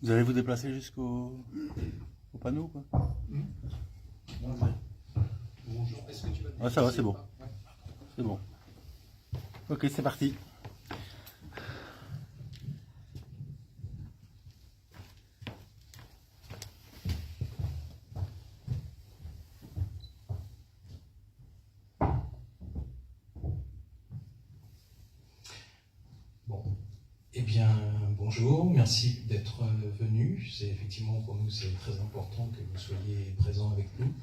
Vous allez vous déplacer jusqu'au panneau, quoi? Bonjour, est-ce que tu vas te Ah, ça va, c'est bon. Ouais. C'est bon. Ok, c'est parti. Bon. Eh bien, bonjour, merci d'être venu. C'est effectivement pour nous, c'est très important que vous soyez présents avec nous.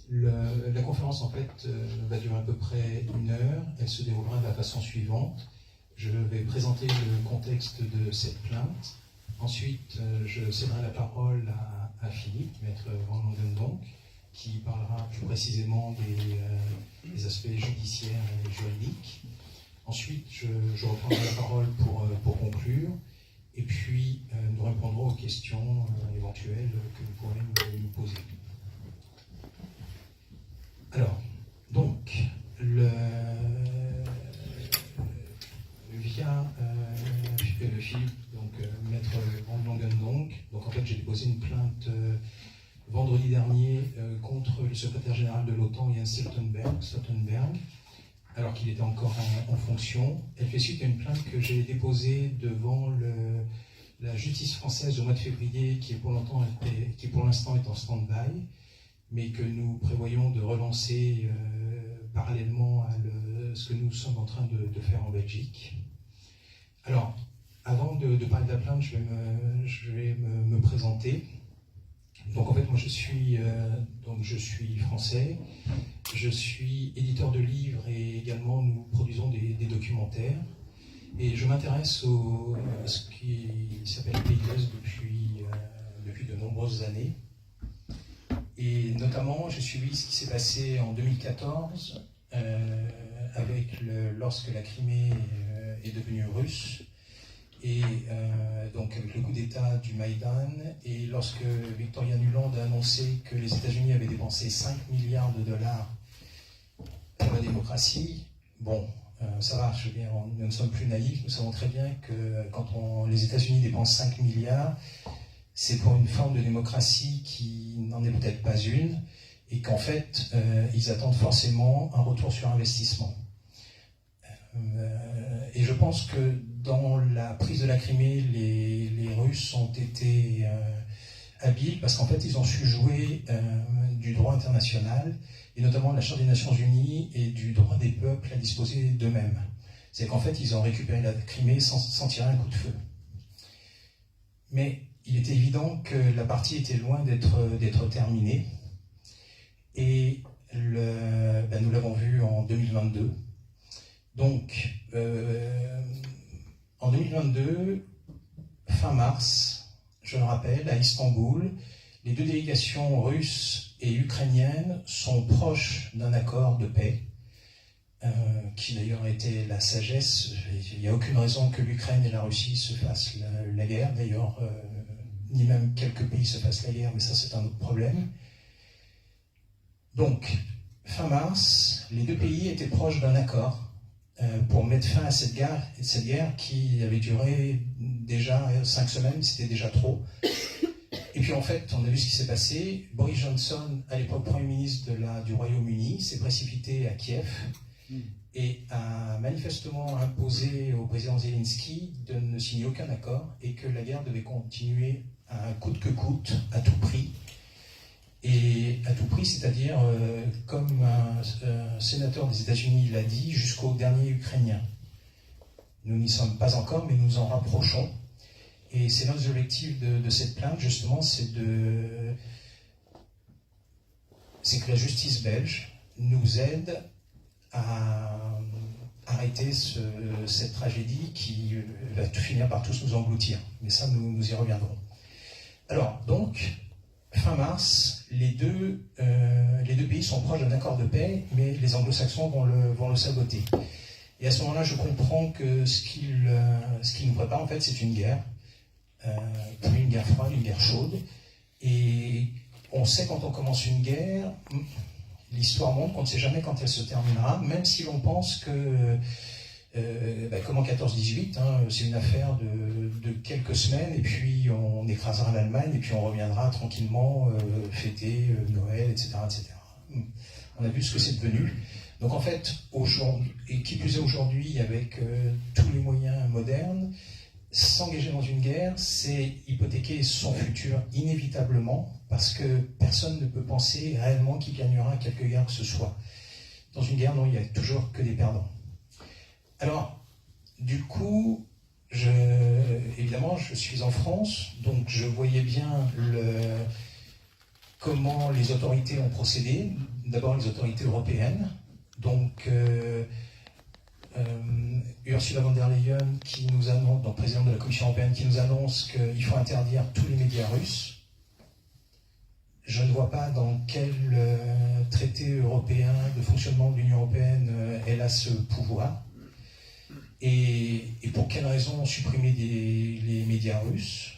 La conférence, en fait, va durer à peu près 1 heure. Elle se déroulera de la façon suivante. Je vais présenter le contexte de cette plainte. Ensuite, je céderai la parole à Philippe, maître Van Langendonck, qui parlera plus précisément des aspects judiciaires et juridiques. Ensuite, je reprendrai la parole pour conclure. Et puis, nous répondrons aux questions éventuelles que vous pourrez nous poser. Alors, donc, via Philippe, donc maître Van Langendonck, donc en fait j'ai déposé une plainte vendredi dernier contre le secrétaire général de l'OTAN, Jens Stoltenberg, alors qu'il était encore en fonction. Elle fait suite à une plainte que j'ai déposée devant la justice française au mois de février, qui pour l'instant est en stand-by, mais que nous prévoyons de relancer parallèlement à ce que nous sommes en train de faire en Belgique. Alors, avant de parler de la plainte, je vais me présenter. Donc en fait, moi je suis français, je suis éditeur de livres et également nous produisons des documentaires. Et je m'intéresse à ce qui s'appelle Pays d'Est depuis de nombreuses années. Et notamment, j'ai suivi ce qui s'est passé en 2014 lorsque la Crimée est devenue russe, et donc avec le coup d'État du Maïdan, et lorsque Victoria Nuland a annoncé que les États-Unis avaient dépensé 5 milliards de dollars pour la démocratie. Bon, ça va, je veux dire, nous ne sommes plus naïfs, nous savons très bien que quand les États-Unis dépensent 5 milliards, c'est pour une forme de démocratie qui n'en est peut-être pas une, et qu'en fait, ils attendent forcément un retour sur investissement. Et je pense que dans la prise de la Crimée, les Russes ont été habiles, parce qu'en fait, ils ont su jouer du droit international, et notamment de la Charte des Nations Unies, et du droit des peuples à disposer d'eux-mêmes. C'est qu'en fait, ils ont récupéré la Crimée sans tirer un coup de feu. Mais il était évident que la partie était loin d'être terminée. Et nous l'avons vu en 2022. Donc, en 2022, fin mars, je le rappelle, à Istanbul, les deux délégations russes et ukrainiennes sont proches d'un accord de paix, qui d'ailleurs a été la sagesse. Il n'y a aucune raison que l'Ukraine et la Russie se fassent la guerre, d'ailleurs, ni même quelques pays se fassent la guerre, mais ça c'est un autre problème. Donc, fin mars, les deux pays étaient proches d'un accord pour mettre fin à cette guerre qui avait duré déjà 5 semaines, c'était déjà trop. Et puis en fait, on a vu ce qui s'est passé. Boris Johnson, à l'époque Premier ministre du Royaume-Uni, s'est précipité à Kiev et a manifestement imposé au président Zelensky de ne signer aucun accord et que la guerre devait continuer à coûte que coûte, à tout prix. Et à tout prix, c'est-à-dire, comme un sénateur des États-Unis l'a dit, jusqu'au dernier Ukrainien. Nous n'y sommes pas encore, mais nous nous en rapprochons. Et c'est notre objectif de cette plainte, justement, c'est que la justice belge nous aide à arrêter cette tragédie qui va finir par tous nous engloutir. Mais ça, nous y reviendrons. Alors, donc, fin mars, les deux pays sont proches d'un accord de paix, mais les anglo-saxons vont le saboter. Et à ce moment-là, je comprends que ce qu'ils nous préparent, en fait, c'est une guerre. Une guerre froide, une guerre chaude. Et on sait quand on commence une guerre, l'histoire montre qu'on ne sait jamais quand elle se terminera, même si l'on pense que, comme en 14-18, c'est une affaire de quelques semaines, et puis on écrasera l'Allemagne, et puis on reviendra tranquillement fêter Noël, etc., etc. On a vu ce que c'est devenu. Donc en fait, aujourd'hui, et qui plus est aujourd'hui, avec tous les moyens modernes, s'engager dans une guerre, c'est hypothéquer son futur inévitablement, parce que personne ne peut penser réellement qu'il gagnera quelque guerre que ce soit. Dans une guerre, non, il n'y a toujours que des perdants. Alors, du coup, évidemment, je suis en France, donc je voyais bien comment les autorités ont procédé. D'abord, les autorités européennes. Donc, Ursula von der Leyen, qui nous annonce, donc présidente de la Commission européenne, qui nous annonce qu'il faut interdire tous les médias russes. Je ne vois pas dans quel traité européen de fonctionnement de l'Union européenne elle a ce pouvoir. Et pour quelle raison supprimer les médias russes?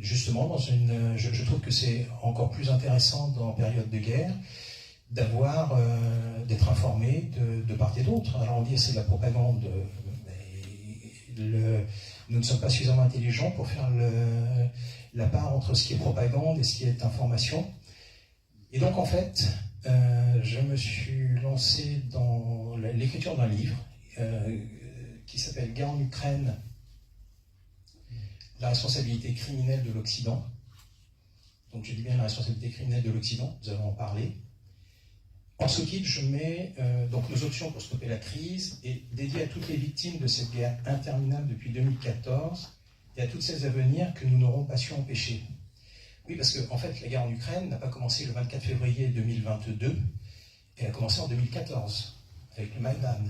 Justement, je trouve que c'est encore plus intéressant en période de guerre d'être informé de part et d'autre. Alors on dit que c'est de la propagande, mais nous ne sommes pas suffisamment intelligents pour faire la part entre ce qui est propagande et ce qui est information. Et donc en fait, je me suis lancé dans l'écriture d'un livre qui s'appelle « Guerre en Ukraine, la responsabilité criminelle de l'Occident ». Donc je dis bien la responsabilité criminelle de l'Occident, nous allons en parler. En sous-titre, je mets donc nos options pour stopper la crise et dédié à toutes les victimes de cette guerre interminable depuis 2014 et à toutes celles à venir que nous n'aurons pas su empêcher. Oui, parce que en fait, la guerre en Ukraine n'a pas commencé le 24 février 2022, elle a commencé en 2014, avec le Maïdan.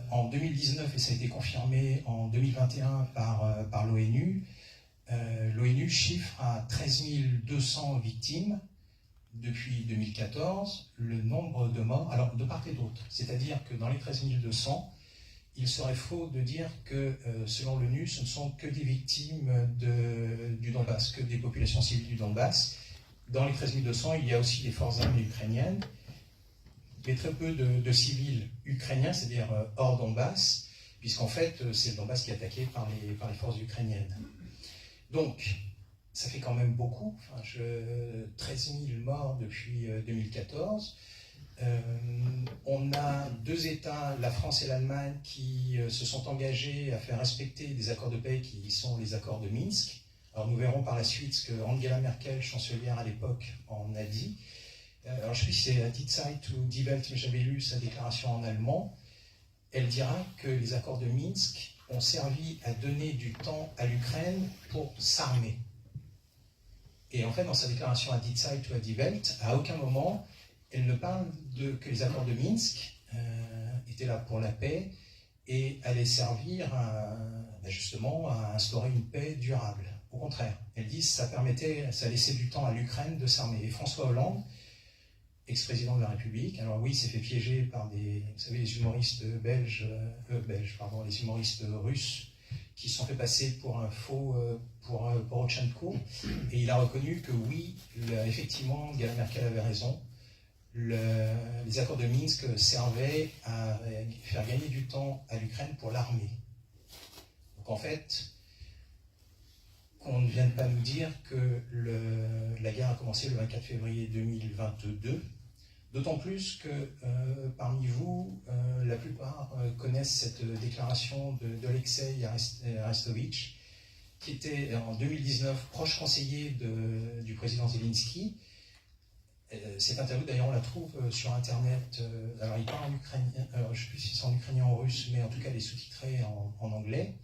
En 2019, et ça a été confirmé en 2021 par l'ONU, l'ONU chiffre à 13 200 victimes depuis 2014 le nombre de morts, alors de part et d'autre. C'est-à-dire que dans les 13 200, il serait faux de dire que, selon l'ONU, ce ne sont que des victimes du Donbass, que des populations civiles du Donbass. Dans les 13 200, il y a aussi des forces armées ukrainiennes, mais très peu de civils ukrainiens, c'est-à-dire hors Donbass, puisqu'en fait, c'est le Donbass qui est attaqué par les forces ukrainiennes. Donc, ça fait quand même beaucoup, 13 000 morts depuis 2014. On a deux États, la France et l'Allemagne, qui se sont engagés à faire respecter des accords de paix qui sont les accords de Minsk. Alors nous verrons par la suite ce que Angela Merkel, chancelière à l'époque, en a dit. Alors je ne sais plus si c'est Die Zeit ou Die Welt, mais j'avais lu sa déclaration en allemand. Elle dira que les accords de Minsk ont servi à donner du temps à l'Ukraine pour s'armer. Et en fait, dans sa déclaration à Die Zeit ou à Die Welt, à aucun moment, elle ne parle que les accords de Minsk étaient là pour la paix et allaient servir justement à instaurer une paix durable. Au contraire, elle dit que ça laissait du temps à l'Ukraine de s'armer. Et François Hollande, ex-président de la République, alors oui, il s'est fait piéger par les humoristes les humoristes russes qui se sont fait passer pour un faux pour Poroshenko, et il a reconnu que oui, effectivement, Angela Merkel avait raison. Les accords de Minsk servaient à faire gagner du temps à l'Ukraine pour l'armée. Donc en fait, qu'on ne vienne pas nous dire que la guerre a commencé le 24 février 2022, d'autant plus que parmi vous, la plupart connaissent cette déclaration d'Alexei Arestovitch, qui était en 2019 proche conseiller du président Zelensky. Cette interview, d'ailleurs, on la trouve sur Internet. Alors, il parle en ukrainien, je ne sais plus si c'est en ukrainien ou en russe, mais en tout cas, elle est sous-titrée en anglais.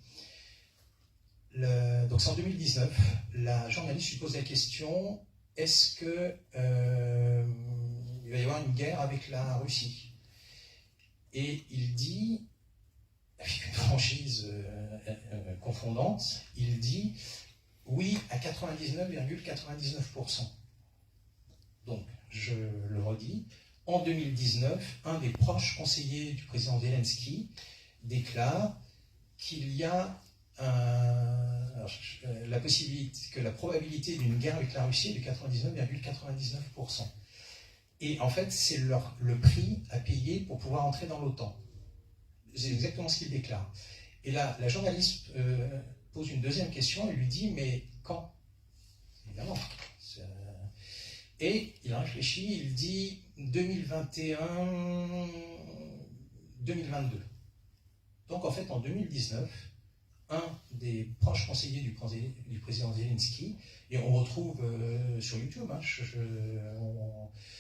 Donc, c'est en 2019. La journaliste lui pose la question, est-ce que il va y avoir une guerre avec la Russie? Et il dit, avec une franchise confondante, il dit oui à 99,99%. Donc, je le redis, en 2019, un des proches conseillers du président Zelensky déclare qu'il y a la probabilité d'une guerre avec la Russie est de 99,99%. Et en fait, c'est le prix à payer pour pouvoir entrer dans l'OTAN. C'est exactement ce qu'il déclare. Et là, la journaliste pose une deuxième question et lui dit « mais quand ?» Évidemment. Et il réfléchit, il dit 2021, 2022. Donc en fait, en 2019, un des proches conseillers du président Zelensky, et on retrouve sur YouTube, hein,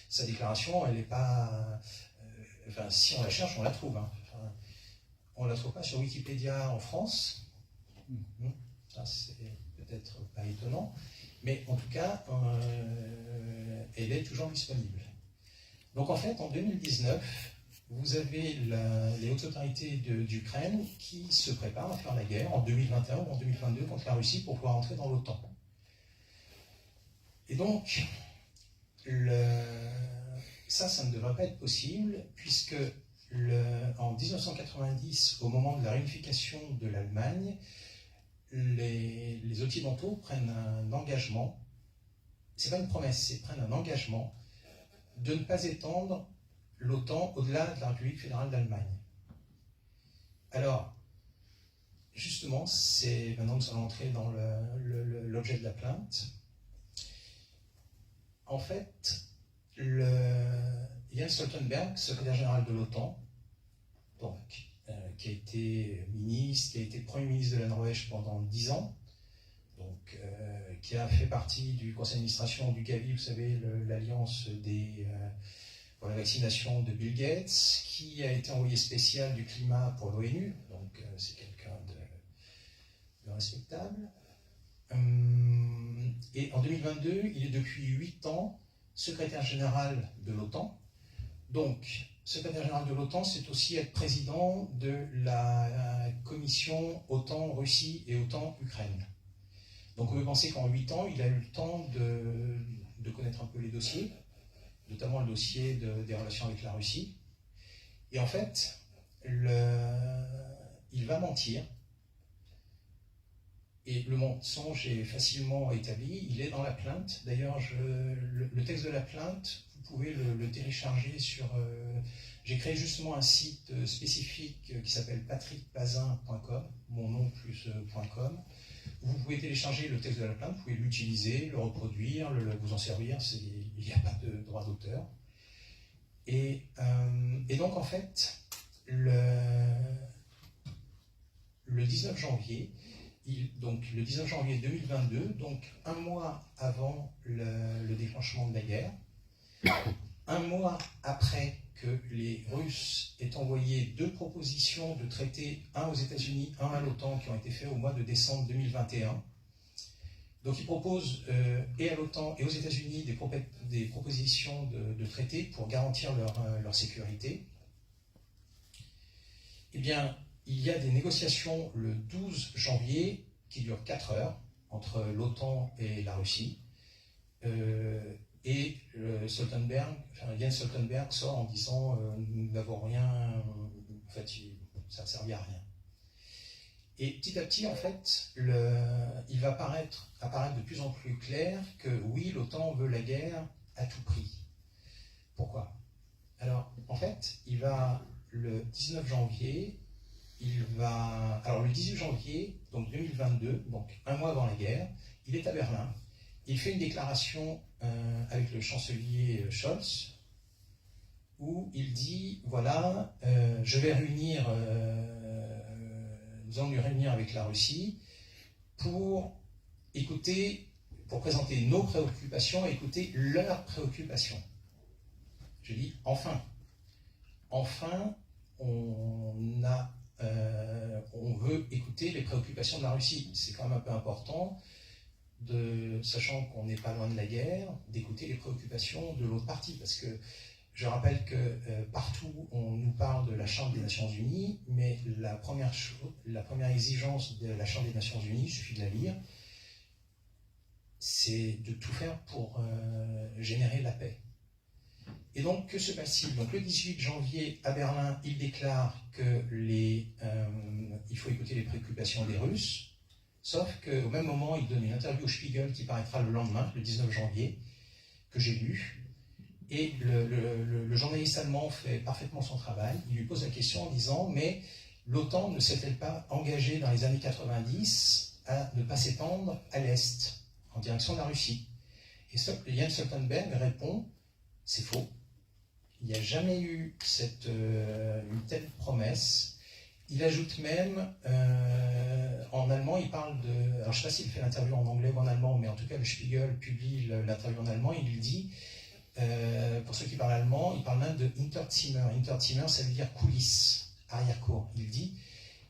sa déclaration, elle n'est pas... enfin, si on la cherche, on la trouve. Hein. Enfin, on ne la trouve pas sur Wikipédia en France. Ça, c'est peut-être pas étonnant. Mais en tout cas, elle est toujours disponible. Donc en fait, en 2019, vous avez les hautes autorités d'Ukraine qui se préparent à faire la guerre en 2021 ou en 2022 contre la Russie pour pouvoir entrer dans l'OTAN. Et donc, ça ne devrait pas être possible, puisque en 1990, au moment de la réunification de l'Allemagne, les Occidentaux prennent un engagement, c'est pas une promesse, c'est prennent un engagement de ne pas étendre l'OTAN au-delà de la République fédérale d'Allemagne. Alors, justement, c'est maintenant que nous allons entrer dans l'objet de la plainte. En fait, Jens Stoltenberg, secrétaire général de l'OTAN, donc, qui a été ministre, qui a été Premier ministre de la Norvège pendant 10 ans, donc, qui a fait partie du conseil d'administration du Gavi, vous savez, l'alliance pour la vaccination de Bill Gates, qui a été envoyé spécial du climat pour l'ONU, donc c'est quelqu'un de respectable. Et en 2022, il est depuis 8 ans secrétaire général de l'OTAN. Donc, secrétaire général de l'OTAN, c'est aussi être président de la commission OTAN-Russie et OTAN-Ukraine. Donc, on peut penser qu'en 8 ans, il a eu le temps de connaître un peu les dossiers, notamment le dossier des relations avec la Russie. Et en fait, il va mentir. Et le mensonge est facilement établi, il est dans la plainte. D'ailleurs, le texte de la plainte, vous pouvez le télécharger sur... j'ai créé justement un site spécifique qui s'appelle patrickpazin.com, mon nom plus .com. Vous pouvez télécharger le texte de la plainte, vous pouvez l'utiliser, le reproduire, vous en servir, il n'y a pas de droit d'auteur. Et donc en fait, le 19 janvier, donc le 19 janvier 2022, donc un mois avant le déclenchement de la guerre, un mois après que les Russes aient envoyé 2 propositions de traités, un aux États-Unis, un à l'OTAN, qui ont été faits au mois de décembre 2021. Donc ils proposent et à l'OTAN et aux États-Unis des propositions de traités pour garantir leur sécurité. Eh bien, il y a des négociations le 12 janvier qui durent 4 heures entre l'OTAN et la Russie. Et Jens Stoltenberg sort en disant nous n'avons rien, en fait, ça ne servait à rien. Et petit à petit, en fait, il va apparaître de plus en plus clair que oui, l'OTAN veut la guerre à tout prix. Pourquoi? Alors, en fait, le 19 janvier, alors le 18 janvier, donc 2022, donc un mois avant la guerre, il est à Berlin. Il fait une déclaration avec le chancelier Scholz, où il dit, voilà, nous allons nous réunir avec la Russie pour présenter nos préoccupations et écouter leurs préoccupations. Je dis, enfin, on veut écouter les préoccupations de la Russie. C'est quand même un peu important, sachant qu'on n'est pas loin de la guerre, d'écouter les préoccupations de l'autre partie. Parce que je rappelle que partout, on nous parle de la Charte des Nations Unies, mais la première exigence de la Charte des Nations Unies, il suffit de la lire, c'est de tout faire pour générer la paix. Et donc, que se passe-t-il? Donc, le 18 janvier, à Berlin, il déclare qu'il faut écouter les préoccupations des Russes, sauf qu'au même moment, il donne une interview au Spiegel qui paraîtra le lendemain, le 19 janvier, que j'ai lu. Et le journaliste allemand fait parfaitement son travail. Il lui pose la question en disant « Mais l'OTAN ne s'est-elle pas engagée dans les années 90 à ne pas s'étendre à l'Est, en direction de la Russie. Et Jens Stoltenberg répond, c'est faux. Il n'y a jamais eu une telle promesse. Il ajoute même, en allemand, il parle de... Alors je ne sais pas s'il fait l'interview en anglais ou en allemand, mais en tout cas le Spiegel publie l'interview en allemand, il lui dit, pour ceux qui parlent allemand, il parle même de Hinterzimmer. Hinterzimmer, ça veut dire coulisses, arrière-cour. Il dit,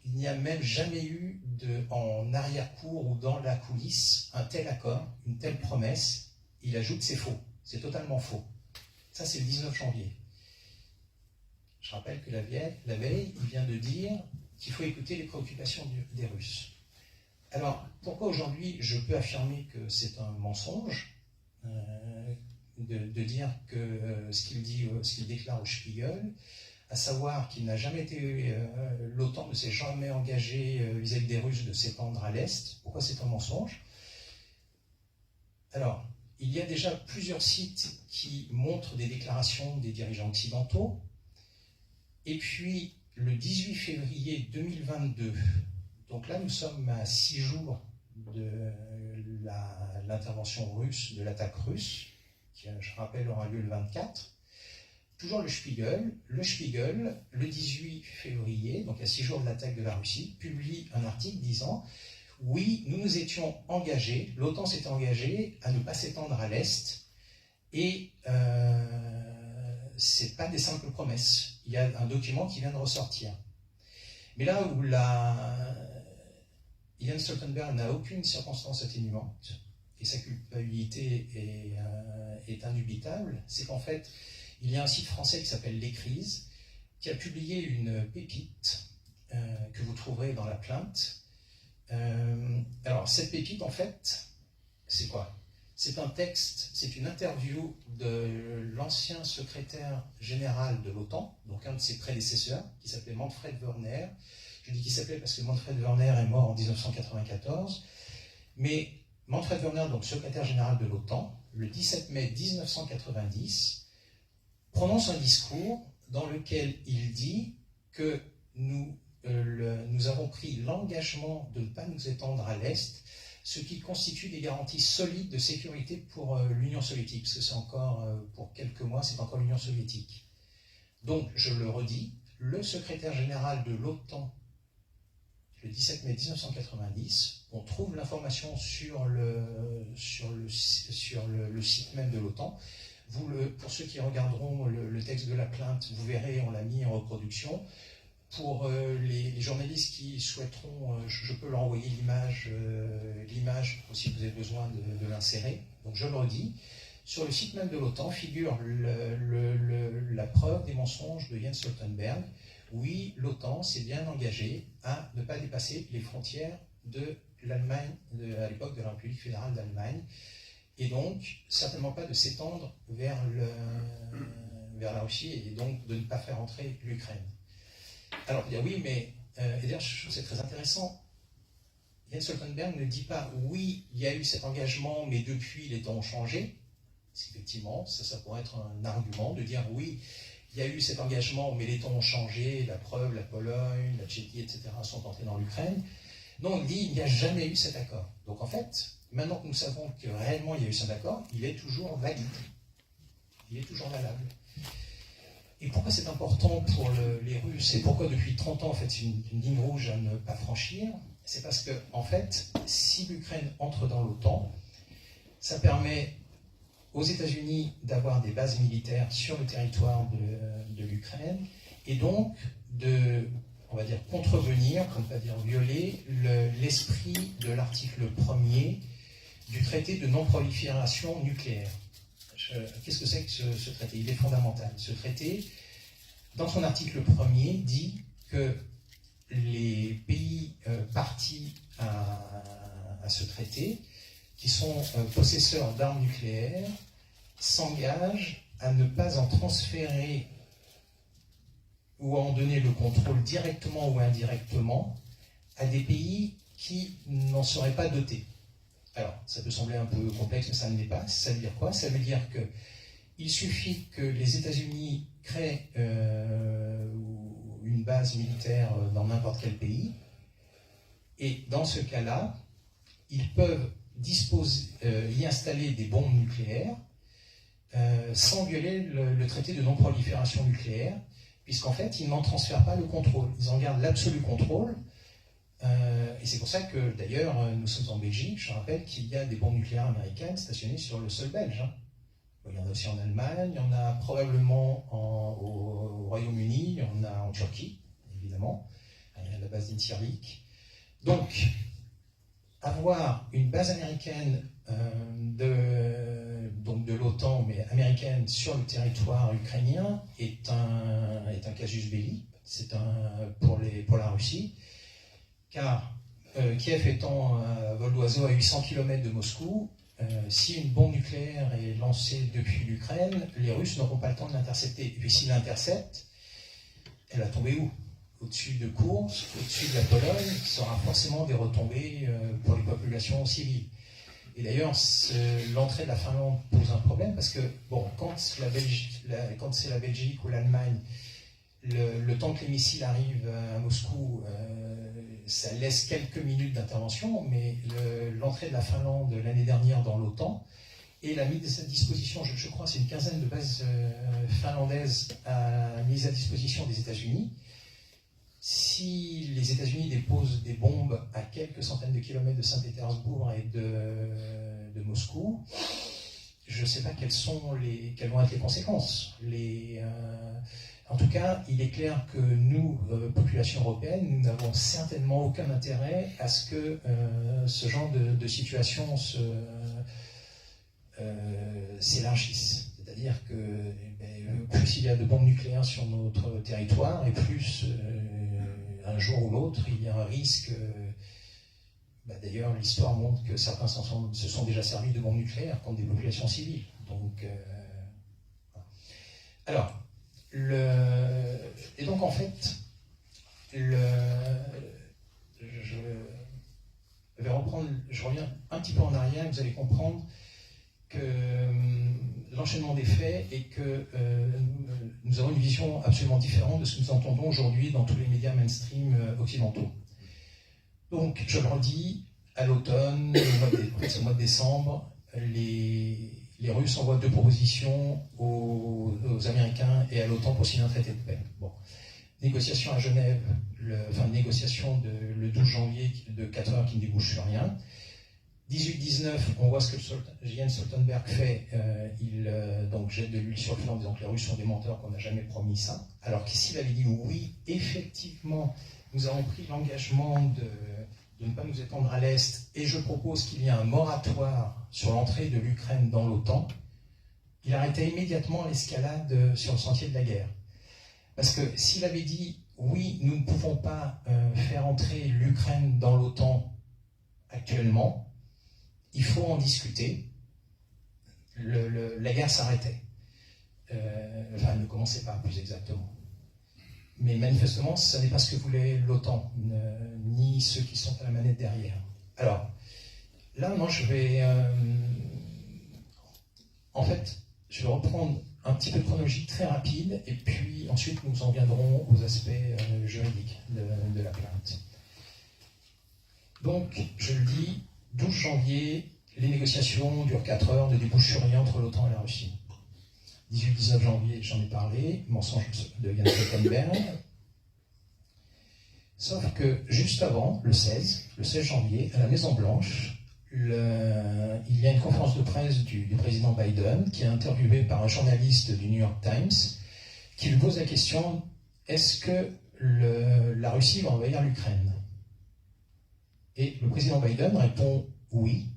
il n'y a même jamais eu en arrière-cour ou dans la coulisse un tel accord, une telle promesse. Il ajoute, c'est faux, c'est totalement faux. Ça, c'est le 19 janvier. Je rappelle que la veille, il vient de dire qu'il faut écouter les préoccupations des Russes. Alors, pourquoi aujourd'hui je peux affirmer que c'est un mensonge de dire que ce qu'il déclare au Spiegel, à savoir qu'il n'a jamais été, l'OTAN ne s'est jamais engagé vis-à-vis des Russes de s'étendre à l'Est. Pourquoi c'est un mensonge? Alors, il y a déjà plusieurs sites qui montrent des déclarations des dirigeants occidentaux. Et puis, le 18 février 2022, donc là nous sommes à 6 jours de l'intervention russe, de l'attaque russe, qui, je rappelle, aura lieu le 24. Toujours le Spiegel, le 18 février, donc à 6 jours de l'attaque de la Russie, publie un article disant « Oui, nous nous étions engagés, l'OTAN s'était engagée à ne pas s'étendre à l'Est, et ce n'est pas des simples promesses. Il y a un document qui vient de ressortir. » Mais là où Jens Stoltenberg n'a aucune circonstance atténuante, et sa culpabilité est indubitable, c'est qu'en fait, il y a un site français qui s'appelle L'Écrise, qui a publié une pépite que vous trouverez dans la plainte. Alors, cette pépite, en fait, c'est quoi? C'est un texte, c'est une interview de l'ancien secrétaire général de l'OTAN, donc un de ses prédécesseurs, qui s'appelait Manfred Wörner. Je dis qu'il s'appelait parce que Manfred Wörner est mort en 1994. Mais Manfred Wörner, donc secrétaire général de l'OTAN, le 17 mai 1990, prononce un discours dans lequel il dit que nous avons pris l'engagement de ne pas nous étendre à l'Est, ce qui constitue des garanties solides de sécurité pour l'Union soviétique, parce que c'est encore, pour quelques mois, c'est encore l'Union soviétique. Donc, je le redis, le secrétaire général de l'OTAN, le 17 mai 1990, on trouve l'information sur le site même de l'OTAN. Pour ceux qui regarderont le texte de la plainte, vous verrez, on l'a mis en reproduction. Pour les journalistes qui souhaiteront, je peux leur envoyer l'image si vous avez besoin de l'insérer. Donc je le redis, sur le site même de l'OTAN figure la preuve des mensonges de Jens Stoltenberg. Oui, l'OTAN s'est bien engagée à ne pas dépasser les frontières de l'Allemagne, à l'époque de la République fédérale d'Allemagne, et donc certainement pas de s'étendre vers la Russie, et donc de ne pas faire entrer l'Ukraine. Alors, il y a oui, mais, et d'ailleurs, je trouve que c'est très intéressant, Jens Stoltenberg ne dit pas, oui, il y a eu cet engagement, mais depuis, les temps ont changé. Effectivement, ça pourrait être un argument de dire, oui, il y a eu cet engagement, mais les temps ont changé, la preuve, la Pologne, la Tchéquie, etc. sont entrés dans l'Ukraine. Non, il dit, il n'y a jamais eu cet accord. Donc en fait, maintenant que nous savons que réellement il y a eu cet accord, il est toujours valide. Il est toujours valable. Et pourquoi c'est important pour les Russes, et pourquoi depuis 30 ans, en fait, c'est une ligne rouge à ne pas franchir? C'est parce que, en fait, si l'Ukraine entre dans l'OTAN, ça permet aux États-Unis d'avoir des bases militaires sur le territoire de l'Ukraine, et donc de, on va dire, contrevenir, pour ne pas dire violer, l'esprit de l'article 1er du traité de non-prolifération nucléaire. Qu'est-ce que c'est que ce traité? Il est fondamental. Ce traité, dans son article 1er, dit que les pays partis à ce traité, qui sont possesseurs d'armes nucléaires, s'engagent à ne pas en transférer ou à en donner le contrôle directement ou indirectement à des pays qui n'en seraient pas dotés. Alors, ça peut sembler un peu complexe, mais ça ne l'est pas. Ça veut dire quoi? Ça veut dire qu'il suffit que les États-Unis créent une base militaire dans n'importe quel pays, et dans ce cas-là, ils peuvent y installer des bombes nucléaires sans violer le traité de non-prolifération nucléaire, puisqu'en fait, ils n'en transfèrent pas le contrôle. Ils en gardent l'absolu contrôle. Et c'est pour ça que, d'ailleurs, nous sommes en Belgique. Je rappelle qu'il y a des bombes nucléaires américaines stationnées sur le sol belge. Hein. Il y en a aussi en Allemagne, il y en a probablement au Royaume-Uni, il y en a en Turquie, évidemment. Il y a la base d'Incirlik. Donc, avoir une base américaine de l'OTAN, mais américaine, sur le territoire ukrainien est un casus belli, pour la Russie, car Kiev étant un vol d'oiseau à 800 km de Moscou, si une bombe nucléaire est lancée depuis l'Ukraine, les Russes n'auront pas le temps de l'intercepter. Et puis s'ils l'interceptent, elle va tomber où? Au-dessus de Koursk, au-dessus de la Pologne, ça aura forcément des retombées pour les populations civiles. Et d'ailleurs, l'entrée de la Finlande pose un problème parce que, bon, quand c'est la Belgique ou l'Allemagne, le temps que les missiles arrivent à Moscou, ça laisse quelques minutes d'intervention, mais l'entrée de la Finlande l'année dernière dans l'OTAN et la mise à disposition, je crois, c'est une quinzaine de bases finlandaises mises à disposition des États-Unis. Si les États-Unis déposent des bombes à quelques centaines de kilomètres de Saint-Pétersbourg et de Moscou, je ne sais pas quelles vont être les conséquences. En tout cas, il est clair que nous, population européenne, nous n'avons certainement aucun intérêt à ce que ce genre de situation s'élargisse. C'est-à-dire que plus il y a de bombes nucléaires sur notre territoire, et plus un jour ou l'autre, il y a un risque. D'ailleurs, l'histoire montre que certains se sont déjà servis de bombes nucléaires contre des populations civiles. Donc, voilà. Alors, et donc en fait, je reviens un petit peu en arrière, vous allez comprendre que l'enchaînement des faits est que nous avons une vision absolument différente de ce que nous entendons aujourd'hui dans tous les médias mainstream occidentaux. Donc, je le redis, à l'automne, au mois de décembre, les Russes envoient 2 propositions aux Américains et à l'OTAN pour signer un traité de paix. Bon. Négociation à Genève, négociation le 12 janvier de 4 heures qui ne débouche sur rien. 18-19, on voit ce que Jens Stoltenberg fait, il jette de l'huile sur le feu en disant que les Russes sont des menteurs, qu'on n'a jamais promis ça. Alors qu'ici, il avait dit oui, effectivement, nous avons pris l'engagement de ne pas nous étendre à l'Est, et je propose qu'il y ait un moratoire sur l'entrée de l'Ukraine dans l'OTAN. Il arrêtait immédiatement l'escalade sur le sentier de la guerre. Parce que s'il avait dit oui, nous ne pouvons pas faire entrer l'Ukraine dans l'OTAN actuellement, il faut en discuter, la guerre s'arrêtait. Elle ne commençait pas, plus exactement. Mais manifestement, ce n'est pas ce que voulait l'OTAN, ni ceux qui sont à la manette derrière. Alors, là, moi, je vais reprendre un petit peu de chronologie très rapide, et puis ensuite, nous en viendrons aux aspects juridiques de la plainte. Donc, je le dis, 12 janvier, les négociations durent 4 heures, ne débouchent sur rien entre l'OTAN et la Russie. 18-19 janvier, j'en ai parlé, mensonge de Jens Stoltenberg. Sauf que juste avant, le 16 janvier, à la Maison-Blanche, il y a une conférence de presse du président Biden qui est interviewé par un journaliste du New York Times qui lui pose la question: est-ce que la Russie va envahir l'Ukraine? Et le président Biden répond oui.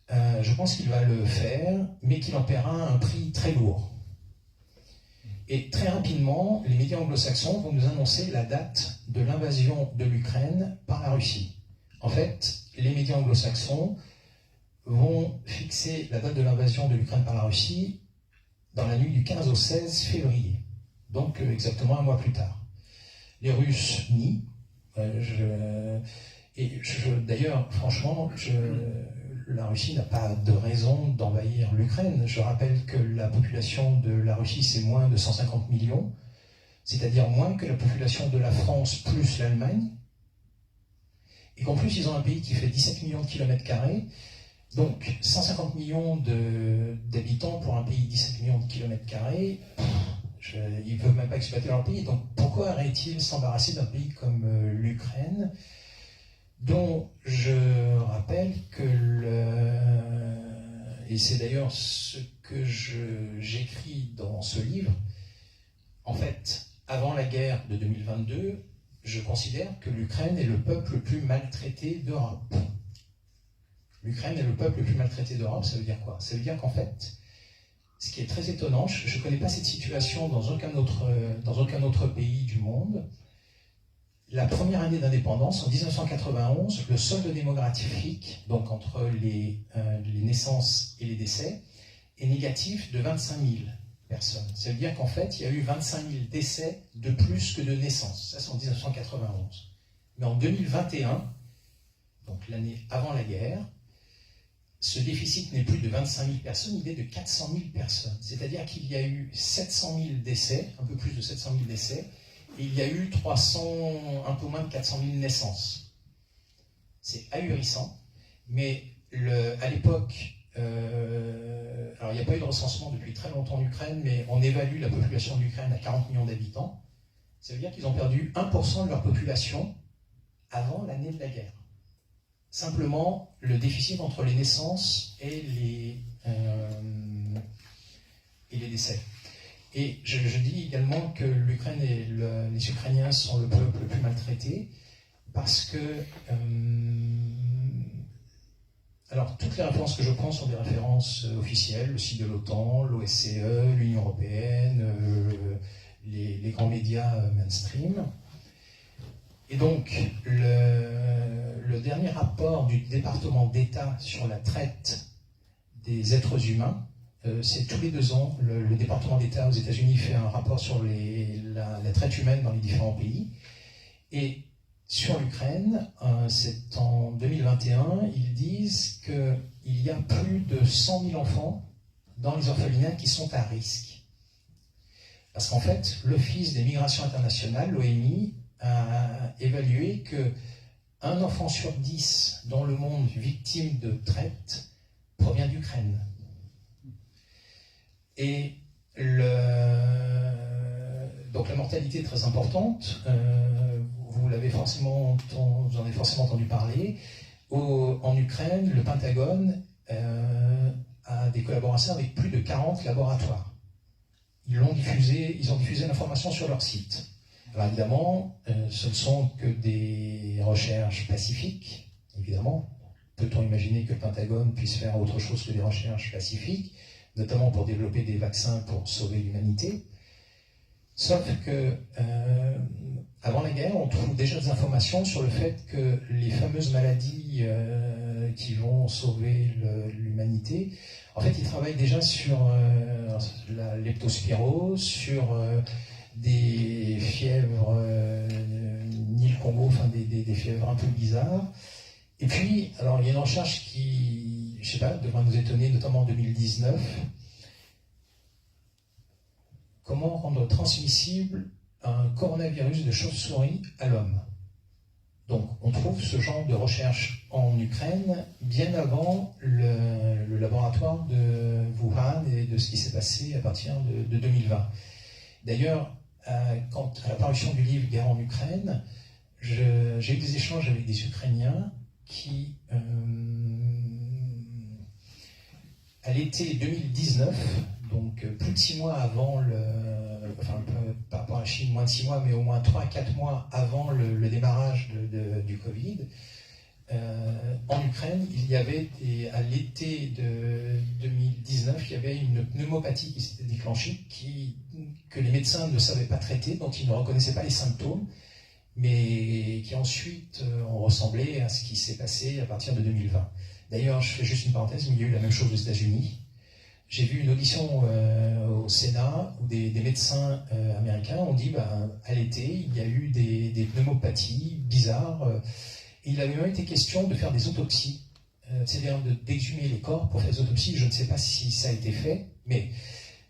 Je pense qu'il va le faire, mais qu'il en paiera un prix très lourd. Et très rapidement, les médias anglo-saxons vont nous annoncer la date de l'invasion de l'Ukraine par la Russie. En fait, les médias anglo-saxons vont fixer la date de l'invasion de l'Ukraine par la Russie dans la nuit du 15 au 16 février, donc exactement un mois plus tard. Les Russes nient. D'ailleurs, franchement, la Russie n'a pas de raison d'envahir l'Ukraine. Je rappelle que la population de la Russie, c'est moins de 150 millions, c'est-à-dire moins que la population de la France plus l'Allemagne. et qu'en plus ils ont un pays qui fait 17 millions de kilomètres carrés, donc 150 millions d'habitants pour un pays de 17 millions de kilomètres carrés, ils ne peuvent même pas exploiter leur pays. Donc pourquoi auraient-ils s'embarrasser d'un pays comme l'Ukraine, dont je rappelle que et c'est d'ailleurs ce que j'écris dans ce livre, en fait, avant la guerre de 2022, je considère que l'Ukraine est le peuple le plus maltraité d'Europe. L'Ukraine est le peuple le plus maltraité d'Europe, ça veut dire quoi? Ça veut dire qu'en fait, ce qui est très étonnant, je ne connais pas cette situation dans aucun autre pays du monde. La première année d'indépendance, en 1991, le solde démographique, donc entre les naissances et les décès, est négatif de 25 000 personnes. Ça veut dire qu'en fait, il y a eu 25 000 décès de plus que de naissances. Ça, c'est en 1991. Mais en 2021, donc l'année avant la guerre, ce déficit n'est plus de 25 000 personnes, il est de 400 000 personnes. C'est-à-dire qu'il y a eu 700 000 décès, un peu plus de 700 000 décès, et il y a eu un peu moins de 400 000 naissances. C'est ahurissant, mais à l'époque, alors il n'y a pas eu de recensement depuis très longtemps en Ukraine, mais on évalue la population de l'Ukraine à 40 millions d'habitants. Ça veut dire qu'ils ont perdu 1% de leur population avant l'année de la guerre. Simplement, le déficit entre les naissances et les décès. Et je dis également que l'Ukraine et les Ukrainiens sont le peuple le plus maltraité parce que... alors, toutes les références que je prends sont des références officielles, le site de l'OTAN, l'OSCE, l'Union européenne, les grands médias mainstream. Et donc, le dernier rapport du département d'État sur la traite des êtres humains, c'est tous les 2 ans, le département d'État aux États-Unis fait un rapport sur la traite humaine dans les différents pays. Et sur l'Ukraine, c'est en 2021, ils disent qu'il y a plus de 100 000 enfants dans les orphelinats qui sont à risque. Parce qu'en fait, l'Office des migrations internationales, l'OMI, a évalué qu'un enfant sur 10 dans le monde victime de traite provient d'Ukraine. Et donc la mortalité est très importante. Vous en avez forcément entendu parler. En Ukraine, le Pentagone a des collaborations avec plus de 40 laboratoires. Ils ont diffusé l'information sur leur site. Alors évidemment, ce ne sont que des recherches pacifiques, évidemment. Peut-on imaginer que le Pentagone puisse faire autre chose que des recherches pacifiques, notamment pour développer des vaccins pour sauver l'humanité? Sauf que, avant la guerre, on trouve déjà des informations sur le fait que les fameuses maladies qui vont sauver l'humanité, en fait, ils travaillent déjà sur la leptospirose, sur des fièvres Nil-Congo, enfin des fièvres un peu bizarres. Et puis, alors il y a une recherche qui, je sais pas, devrait nous étonner, notamment en 2019. Comment rendre transmissible un coronavirus de chauve-souris à l'homme? Donc, on trouve ce genre de recherche en Ukraine bien avant le laboratoire de Wuhan et de ce qui s'est passé à partir de 2020. D'ailleurs, quant à l'apparition du livre Guerre en Ukraine, j'ai eu des échanges avec des Ukrainiens qui, à l'été 2019, donc plus de 6 mois avant par rapport à la Chine, moins de 6 mois, mais au moins 3 à 4 mois avant le démarrage du Covid, en Ukraine, il y avait, à l'été de 2019, il y avait une pneumopathie qui s'était déclenchée, que les médecins ne savaient pas traiter, dont ils ne reconnaissaient pas les symptômes, mais qui ensuite ont ressemblé à ce qui s'est passé à partir de 2020. D'ailleurs, je fais juste une parenthèse, mais il y a eu la même chose aux États-Unis. J'ai vu une audition au Sénat où des médecins américains ont dit à l'été, il y a eu des pneumopathies bizarres. Et il avait même été question de faire des autopsies, c'est-à-dire d'exhumer les corps pour faire des autopsies. Je ne sais pas si ça a été fait, mais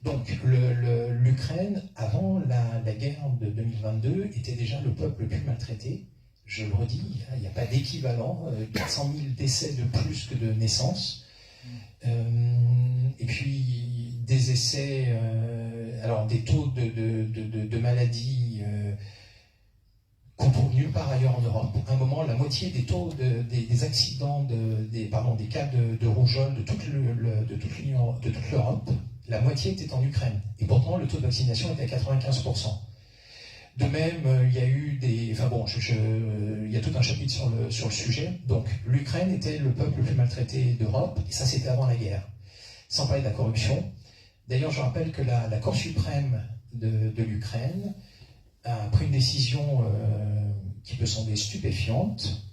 donc l'Ukraine, avant la guerre de 2022, était déjà le peuple le plus maltraité. je le redis, il n'y a pas d'équivalent, 400 000 décès de plus que de naissances. Et puis des essais, alors des taux de maladies qu'on trouve nulle part ailleurs en Europe. À un moment, la moitié des taux des accidents, des cas de rougeole de toute l'Europe, la moitié était en Ukraine. Et pourtant, le taux de vaccination était à 95%. De même, il y a eu des... Enfin bon, il y a tout un chapitre sur le sujet. Donc, l'Ukraine était le peuple le plus maltraité d'Europe, et ça, c'était avant la guerre. Sans parler de la corruption. D'ailleurs, je rappelle que la Cour suprême de l'Ukraine a pris une décision qui peut sembler stupéfiante.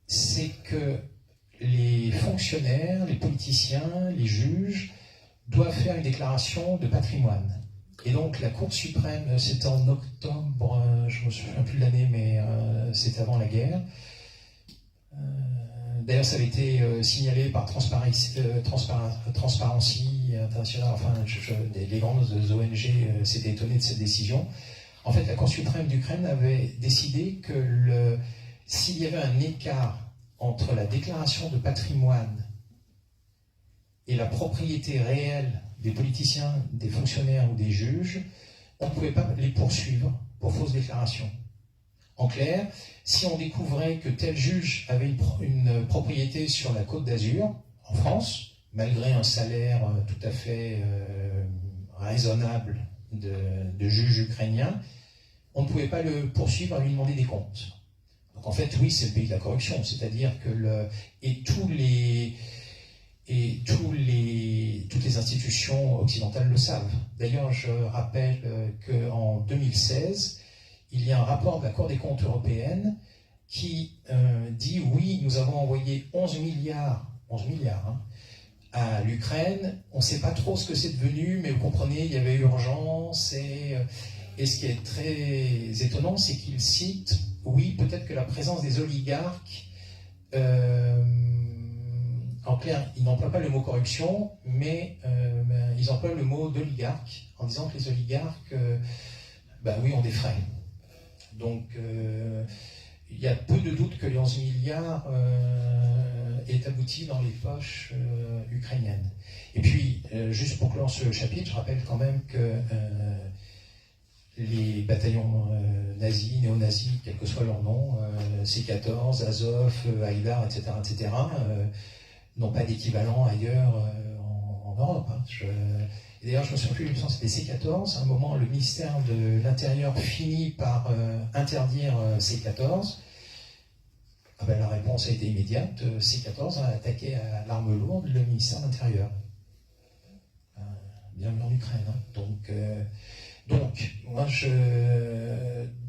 C'est que les fonctionnaires, les politiciens, les juges doivent faire une déclaration de patrimoine. Et donc la Cour suprême, c'était en octobre, je ne me souviens plus de l'année, mais c'était avant la guerre. D'ailleurs, ça avait été signalé par Transparency International, enfin, les grandes ONG s'étaient étonnées de cette décision. En fait, la Cour suprême d'Ukraine avait décidé que s'il y avait un écart entre la déclaration de patrimoine et la propriété réelle des politiciens, des fonctionnaires ou des juges, on ne pouvait pas les poursuivre pour fausse déclaration. En clair, si on découvrait que tel juge avait une propriété sur la Côte d'Azur, en France, malgré un salaire tout à fait raisonnable de juge ukrainien, on ne pouvait pas le poursuivre à lui demander des comptes. Donc en fait, oui, c'est le pays de la corruption, c'est-à-dire que toutes les institutions occidentales le savent. D'ailleurs, je rappelle qu'en 2016, il y a un rapport de la Cour des comptes européenne qui dit oui, nous avons envoyé 11 milliards à l'Ukraine. On ne sait pas trop ce que c'est devenu, mais vous comprenez, il y avait urgence. Et ce qui est très étonnant, c'est qu'il cite, oui, peut-être que la présence des oligarques, en clair, ils n'emploient pas le mot corruption, mais ils emploient le mot d'oligarque, en disant que les oligarques, oui, ont des frais. Donc, il y a peu de doute que les 11 milliards est abouti dans les poches ukrainiennes. Et puis, juste pour clore ce chapitre, je rappelle quand même que les bataillons nazis, néo-nazis, quel que soit leur nom, C14, Azov, Haïdar, etc., n'ont pas d'équivalent ailleurs en Europe. Hein. D'ailleurs, je me souviens plus, il me semble que c'était C14. À un moment, le ministère de l'Intérieur finit par interdire C14. La réponse a été immédiate. C14 a attaqué à l'arme lourde le ministère de l'Intérieur. Bienvenue en Ukraine. Hein.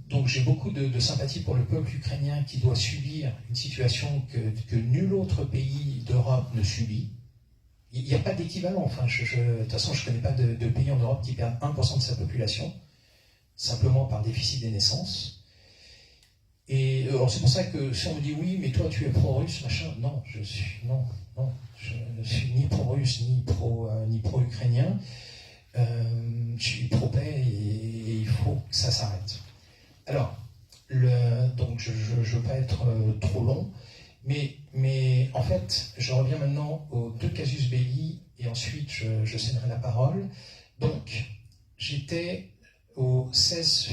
Donc, j'ai beaucoup de sympathie pour le peuple ukrainien qui doit subir une situation que nul autre pays d'Europe ne subit. Il n'y a pas d'équivalent. Enfin, de toute façon, je ne connais pas de pays en Europe qui perd 1% de sa population, simplement par déficit des naissances. Et c'est pour ça que si on me dit oui, mais toi tu es pro-russe, machin, non, je ne suis ni pro-russe ni pro-ukrainien. Je suis pro-paix et il faut que ça s'arrête. Alors, donc je ne veux pas être trop long, mais en fait, je reviens maintenant aux deux casus belli et ensuite je céderai la parole. Donc, j'étais au 16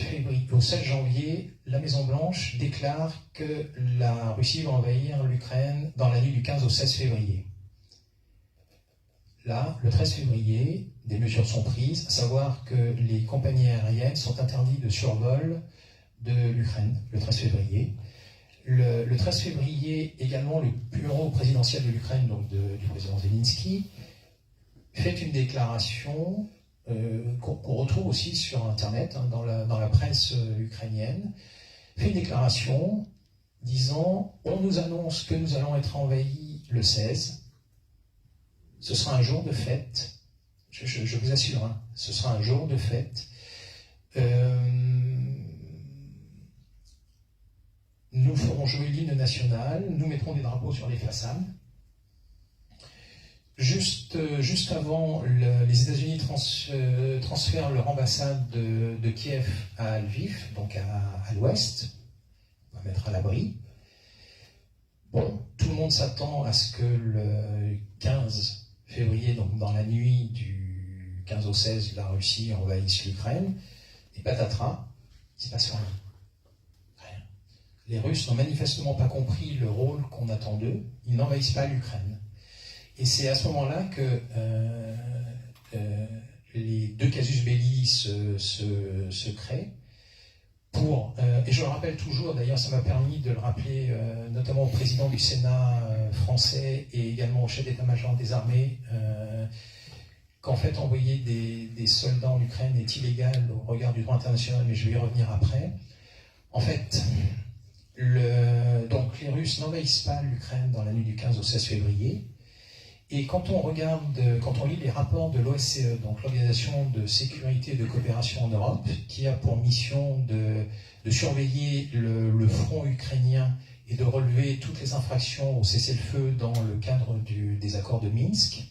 janvier, la Maison-Blanche déclare que la Russie va envahir l'Ukraine dans la nuit du 15 au 16 février. Là, le 13 février, des mesures sont prises, à savoir que les compagnies aériennes sont interdites de survol de l'Ukraine, le 13 février. Le 13 février, également, le bureau présidentiel de l'Ukraine, donc du président Zelensky, fait une déclaration qu'on retrouve aussi sur Internet, hein, dans la presse ukrainienne, fait une déclaration disant « On nous annonce que nous allons être envahis le 16, ce sera un jour de fête, je vous assure, hein, ce sera un jour de fête. Nous ferons jouer l'hymne national, nous mettrons des drapeaux sur les façades. » Juste avant, les États-Unis transfèrent leur ambassade de Kiev à Lviv, donc à l'ouest. va mettre à l'abri. Bon, tout le monde s'attend à ce que le 15 février, donc dans la nuit du 15 au 16, la Russie envahisse l'Ukraine, et patatras, il se passe rien. Rien. Les Russes n'ont manifestement pas compris le rôle qu'on attend d'eux, ils n'envahissent pas l'Ukraine. Et c'est à ce moment-là que les deux casus belli se créent. Et je le rappelle toujours, d'ailleurs ça m'a permis de le rappeler notamment au président du Sénat français et également au chef d'état-major des armées, qu'en fait envoyer des soldats en Ukraine est illégal au regard du droit international, mais je vais y revenir après. En fait, donc les Russes n'envahissent pas l'Ukraine dans la nuit du 15 au 16 février. Et quand on lit les rapports de l'OSCE, donc l'Organisation de sécurité et de coopération en Europe, qui a pour mission de surveiller le front ukrainien et de relever toutes les infractions au cessez-le-feu dans le cadre des accords de Minsk.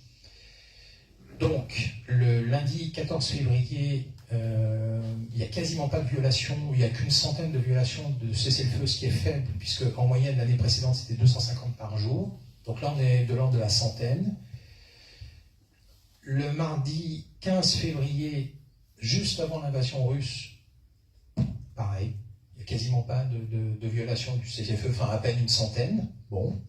Donc, le lundi 14 février, il n'y a quasiment pas de violation, il n'y a qu'une centaine de violations de cessez-le-feu, ce qui est faible, puisque en moyenne, l'année précédente, c'était 250 par jour. Donc là, on est de l'ordre de la centaine. Le mardi 15 février, juste avant l'invasion russe, pareil, il n'y a quasiment pas de violation du cessez-le-feu, enfin à peine une centaine. Bon.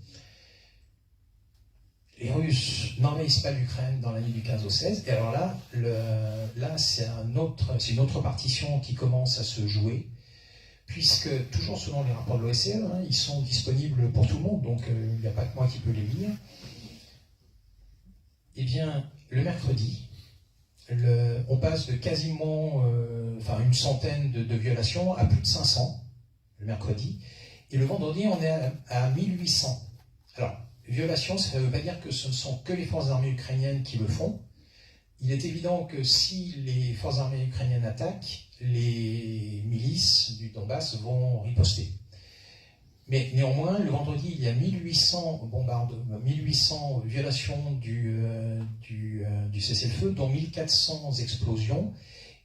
Les Russes n'envahissent pas l'Ukraine dans la nuit du 15 au 16. Et alors là, c'est une autre partition qui commence à se jouer, puisque, toujours selon les rapports de l'OSCE, ils sont disponibles pour tout le monde, donc il n'y a pas que moi qui peux les lire. Eh bien, le mercredi, on passe de quasiment une centaine de violations à plus de 500, le mercredi, et le vendredi, on est à 1800. Alors, violation, ça ne veut pas dire que ce ne sont que les forces armées ukrainiennes qui le font. Il est évident que si les forces armées ukrainiennes attaquent, les milices du Donbass vont riposter. Mais néanmoins, le vendredi, il y a 1800 violations du cessez-le-feu, dont 1400 explosions,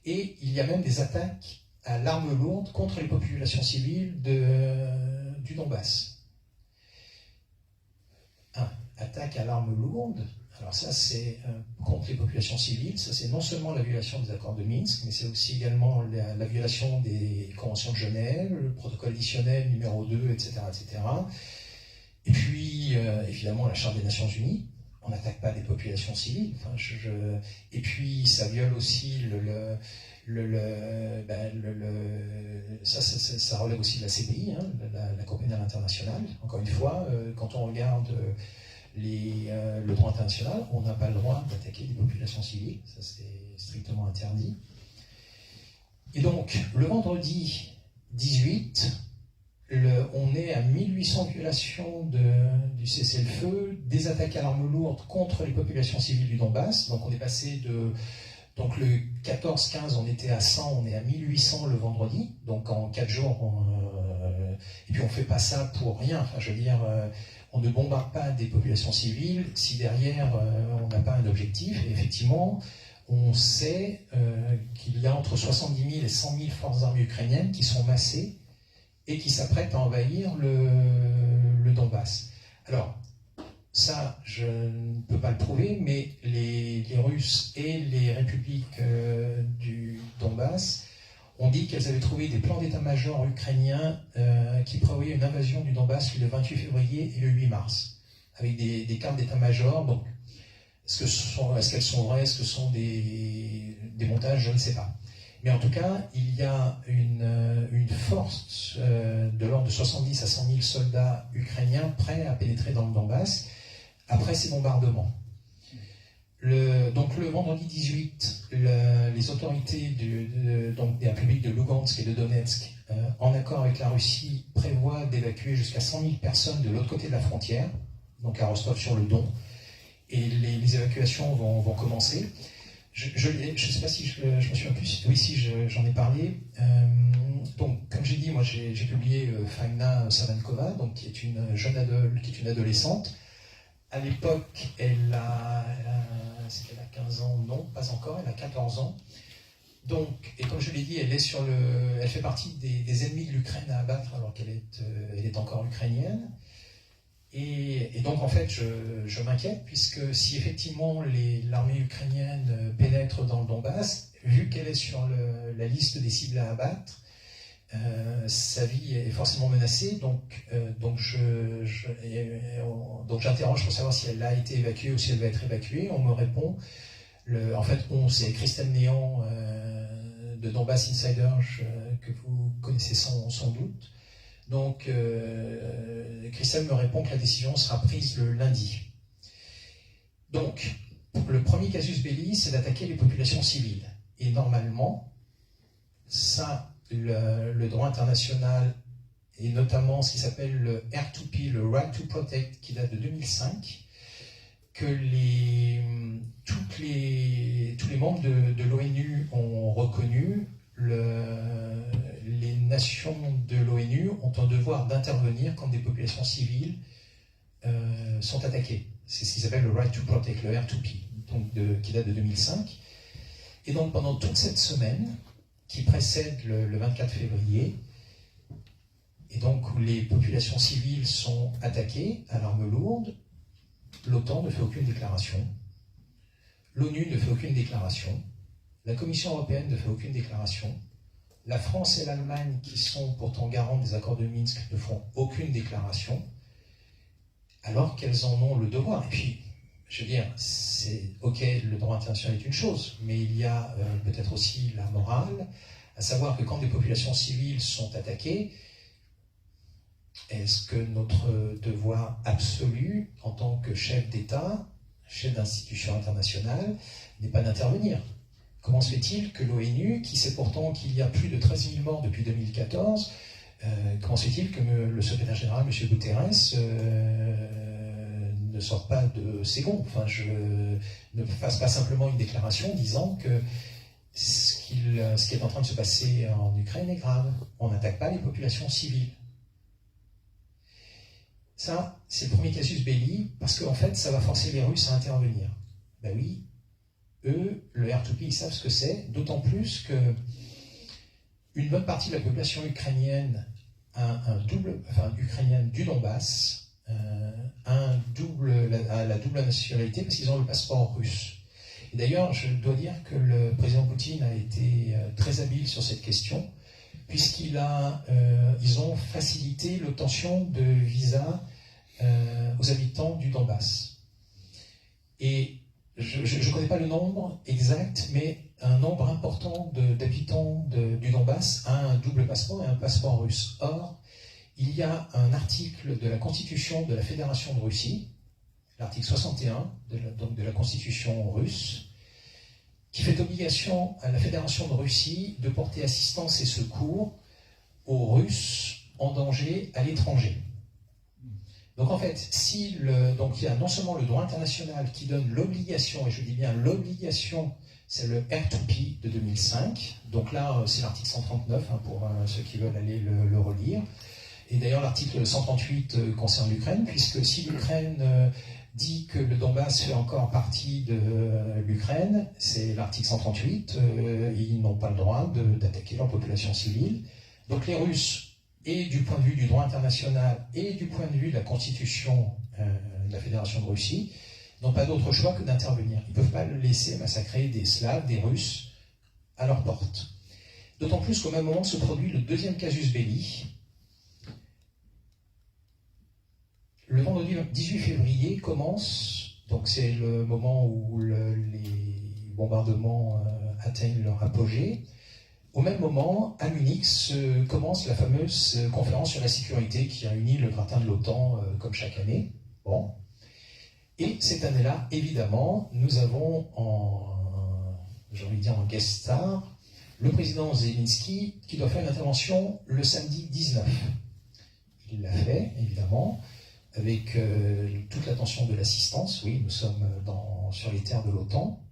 et il y a même des attaques à l'arme lourde contre les populations civiles du Donbass. Attaque à l'arme lourde. Alors ça, c'est contre les populations civiles. Ça, c'est non seulement la violation des accords de Minsk, mais c'est aussi également la violation des conventions de Genève, le protocole additionnel numéro 2, etc. etc. Et puis, évidemment, la Charte des Nations Unies. On n'attaque pas des populations civiles. Enfin, et puis, ça viole aussi ça relève aussi de la CPI, la Cour pénale internationale. Encore une fois, quand on regarde le droit international, on n'a pas le droit d'attaquer des populations civiles, ça c'est strictement interdit. Et donc, le vendredi 18, on est à 1800 violations du cessez-le-feu, des attaques à l'arme lourde contre les populations civiles du Donbass. Donc on est passé donc le 14-15, on était à 100, on est à 1800 le vendredi. Donc en 4 jours, et puis on ne fait pas ça pour rien. Enfin, je veux dire, on ne bombarde pas des populations civiles si derrière on n'a pas un objectif. Et effectivement, on sait qu'il y a entre 70 000 et 100 000 forces armées ukrainiennes qui sont massées et qui s'apprêtent à envahir le Donbass. Alors, ça, je ne peux pas le prouver, mais les Russes et les républiques du Donbass ont dit qu'elles avaient trouvé des plans d'état-major ukrainiens qui prévoyaient une invasion du Donbass le 28 février et le 8 mars, avec des cartes d'état-major. Donc, est-ce qu'elles sont vraies, est-ce que ce sont des montages, je ne sais pas. Mais en tout cas, il y a une force de l'ordre de 70 à 100 000 soldats ukrainiens prêts à pénétrer dans le Donbass après ces bombardements. Donc le vendredi 18, les autorités de la République de Lugansk et de Donetsk, en accord avec la Russie, prévoient d'évacuer jusqu'à 100 000 personnes de l'autre côté de la frontière, donc à Rostov-sur-le-Don. Et les évacuations vont commencer. Je ne sais pas si je me souviens plus, oui, si j'en ai parlé. Donc, comme j'ai dit, moi j'ai publié Faina Savankova, donc, qui est une jeune adolescente. À l'époque, est-ce qu'elle a 15 ans? Non, pas encore, elle a 14 ans. Donc, et comme je l'ai dit, elle fait partie des ennemis de l'Ukraine à abattre alors qu'elle est encore ukrainienne. Et donc, en fait, je m'inquiète, puisque si effectivement l'armée ukrainienne pénètre dans le Donbass, vu qu'elle est sur la liste des cibles à abattre, sa vie est forcément menacée. Donc j'interroge pour savoir si elle a été évacuée ou si elle va être évacuée. On me répond, c'est Christelle Néant de Donbass Insider, que vous connaissez sans doute. Donc, Christelle me répond que la décision sera prise le lundi. Donc, le premier casus belli, c'est d'attaquer les populations civiles. Et normalement, ça, le droit international, et notamment ce qui s'appelle le R2P, le Right to Protect, qui date de 2005, que tous les membres de l'ONU ont reconnu. Les nations de l'ONU ont un devoir d'intervenir quand des populations civiles sont attaquées. C'est ce qu'ils appellent le Right to Protect, le R2P, qui date de 2005. Et donc pendant toute cette semaine, qui précède le 24 février, et donc où les populations civiles sont attaquées à l'arme lourde, l'OTAN ne fait aucune déclaration, l'ONU ne fait aucune déclaration, la Commission européenne ne fait aucune déclaration, la France et l'Allemagne, qui sont pourtant garantes des accords de Minsk, ne font aucune déclaration, alors qu'elles en ont le devoir. Et puis, je veux dire, c'est ok, le droit international est une chose, mais il y a peut-être aussi la morale, à savoir que quand des populations civiles sont attaquées, est-ce que notre devoir absolu, en tant que chef d'État, chef d'institution internationale, n'est pas d'intervenir? Comment se fait-il que l'ONU, qui sait pourtant qu'il y a plus de 13 000 morts depuis 2014, comment se fait-il que le secrétaire général, M. Guterres, ne sorte pas de ses gonds, ne fasse pas simplement une déclaration disant que ce qui est en train de se passer en Ukraine est grave. On n'attaque pas les populations civiles. Ça, c'est le premier casus belli, parce qu'en fait, ça va forcer les Russes à intervenir. Ben oui, eux, le R2P, ils savent ce que c'est, d'autant plus que une bonne partie de la population ukrainienne ukrainienne du Donbass, a la double nationalité parce qu'ils ont le passeport russe. Et d'ailleurs, je dois dire que le président Poutine a été très habile sur cette question, puisqu'ils ont facilité l'obtention de visas aux habitants du Donbass. Et je ne connais pas le nombre exact, mais un nombre important d'habitants du Donbass a un double passeport et un passeport russe. Or, il y a un article de la Constitution de la Fédération de Russie, l'article 61 de la Constitution russe, qui fait obligation à la Fédération de Russie de porter assistance et secours aux Russes en danger à l'étranger. Donc en fait, donc il y a non seulement le droit international qui donne l'obligation, et je dis bien l'obligation, c'est le R2P de 2005, donc là c'est l'article 139 pour ceux qui veulent aller le relire. Et d'ailleurs, l'article 138 concerne l'Ukraine, puisque si l'Ukraine dit que le Donbass fait encore partie de l'Ukraine, c'est l'article 138, ils n'ont pas le droit d'attaquer leur population civile. Donc les Russes, et du point de vue du droit international, et du point de vue de la Constitution de la Fédération de Russie, n'ont pas d'autre choix que d'intervenir. Ils ne peuvent pas laisser massacrer des Slaves, des Russes, à leur porte. D'autant plus qu'au même moment se produit le deuxième casus belli. Le vendredi 18 février commence, donc c'est le moment où les bombardements atteignent leur apogée. Au même moment, à Munich, commence la fameuse conférence sur la sécurité qui réunit le gratin de l'OTAN comme chaque année. Bon. Et cette année-là, évidemment, nous avons j'ai envie de dire en guest star, le président Zelensky qui doit faire une intervention le samedi 19. Il l'a fait, évidemment, avec toute l'attention de l'assistance. Oui, nous sommes sur les terres de l'OTAN.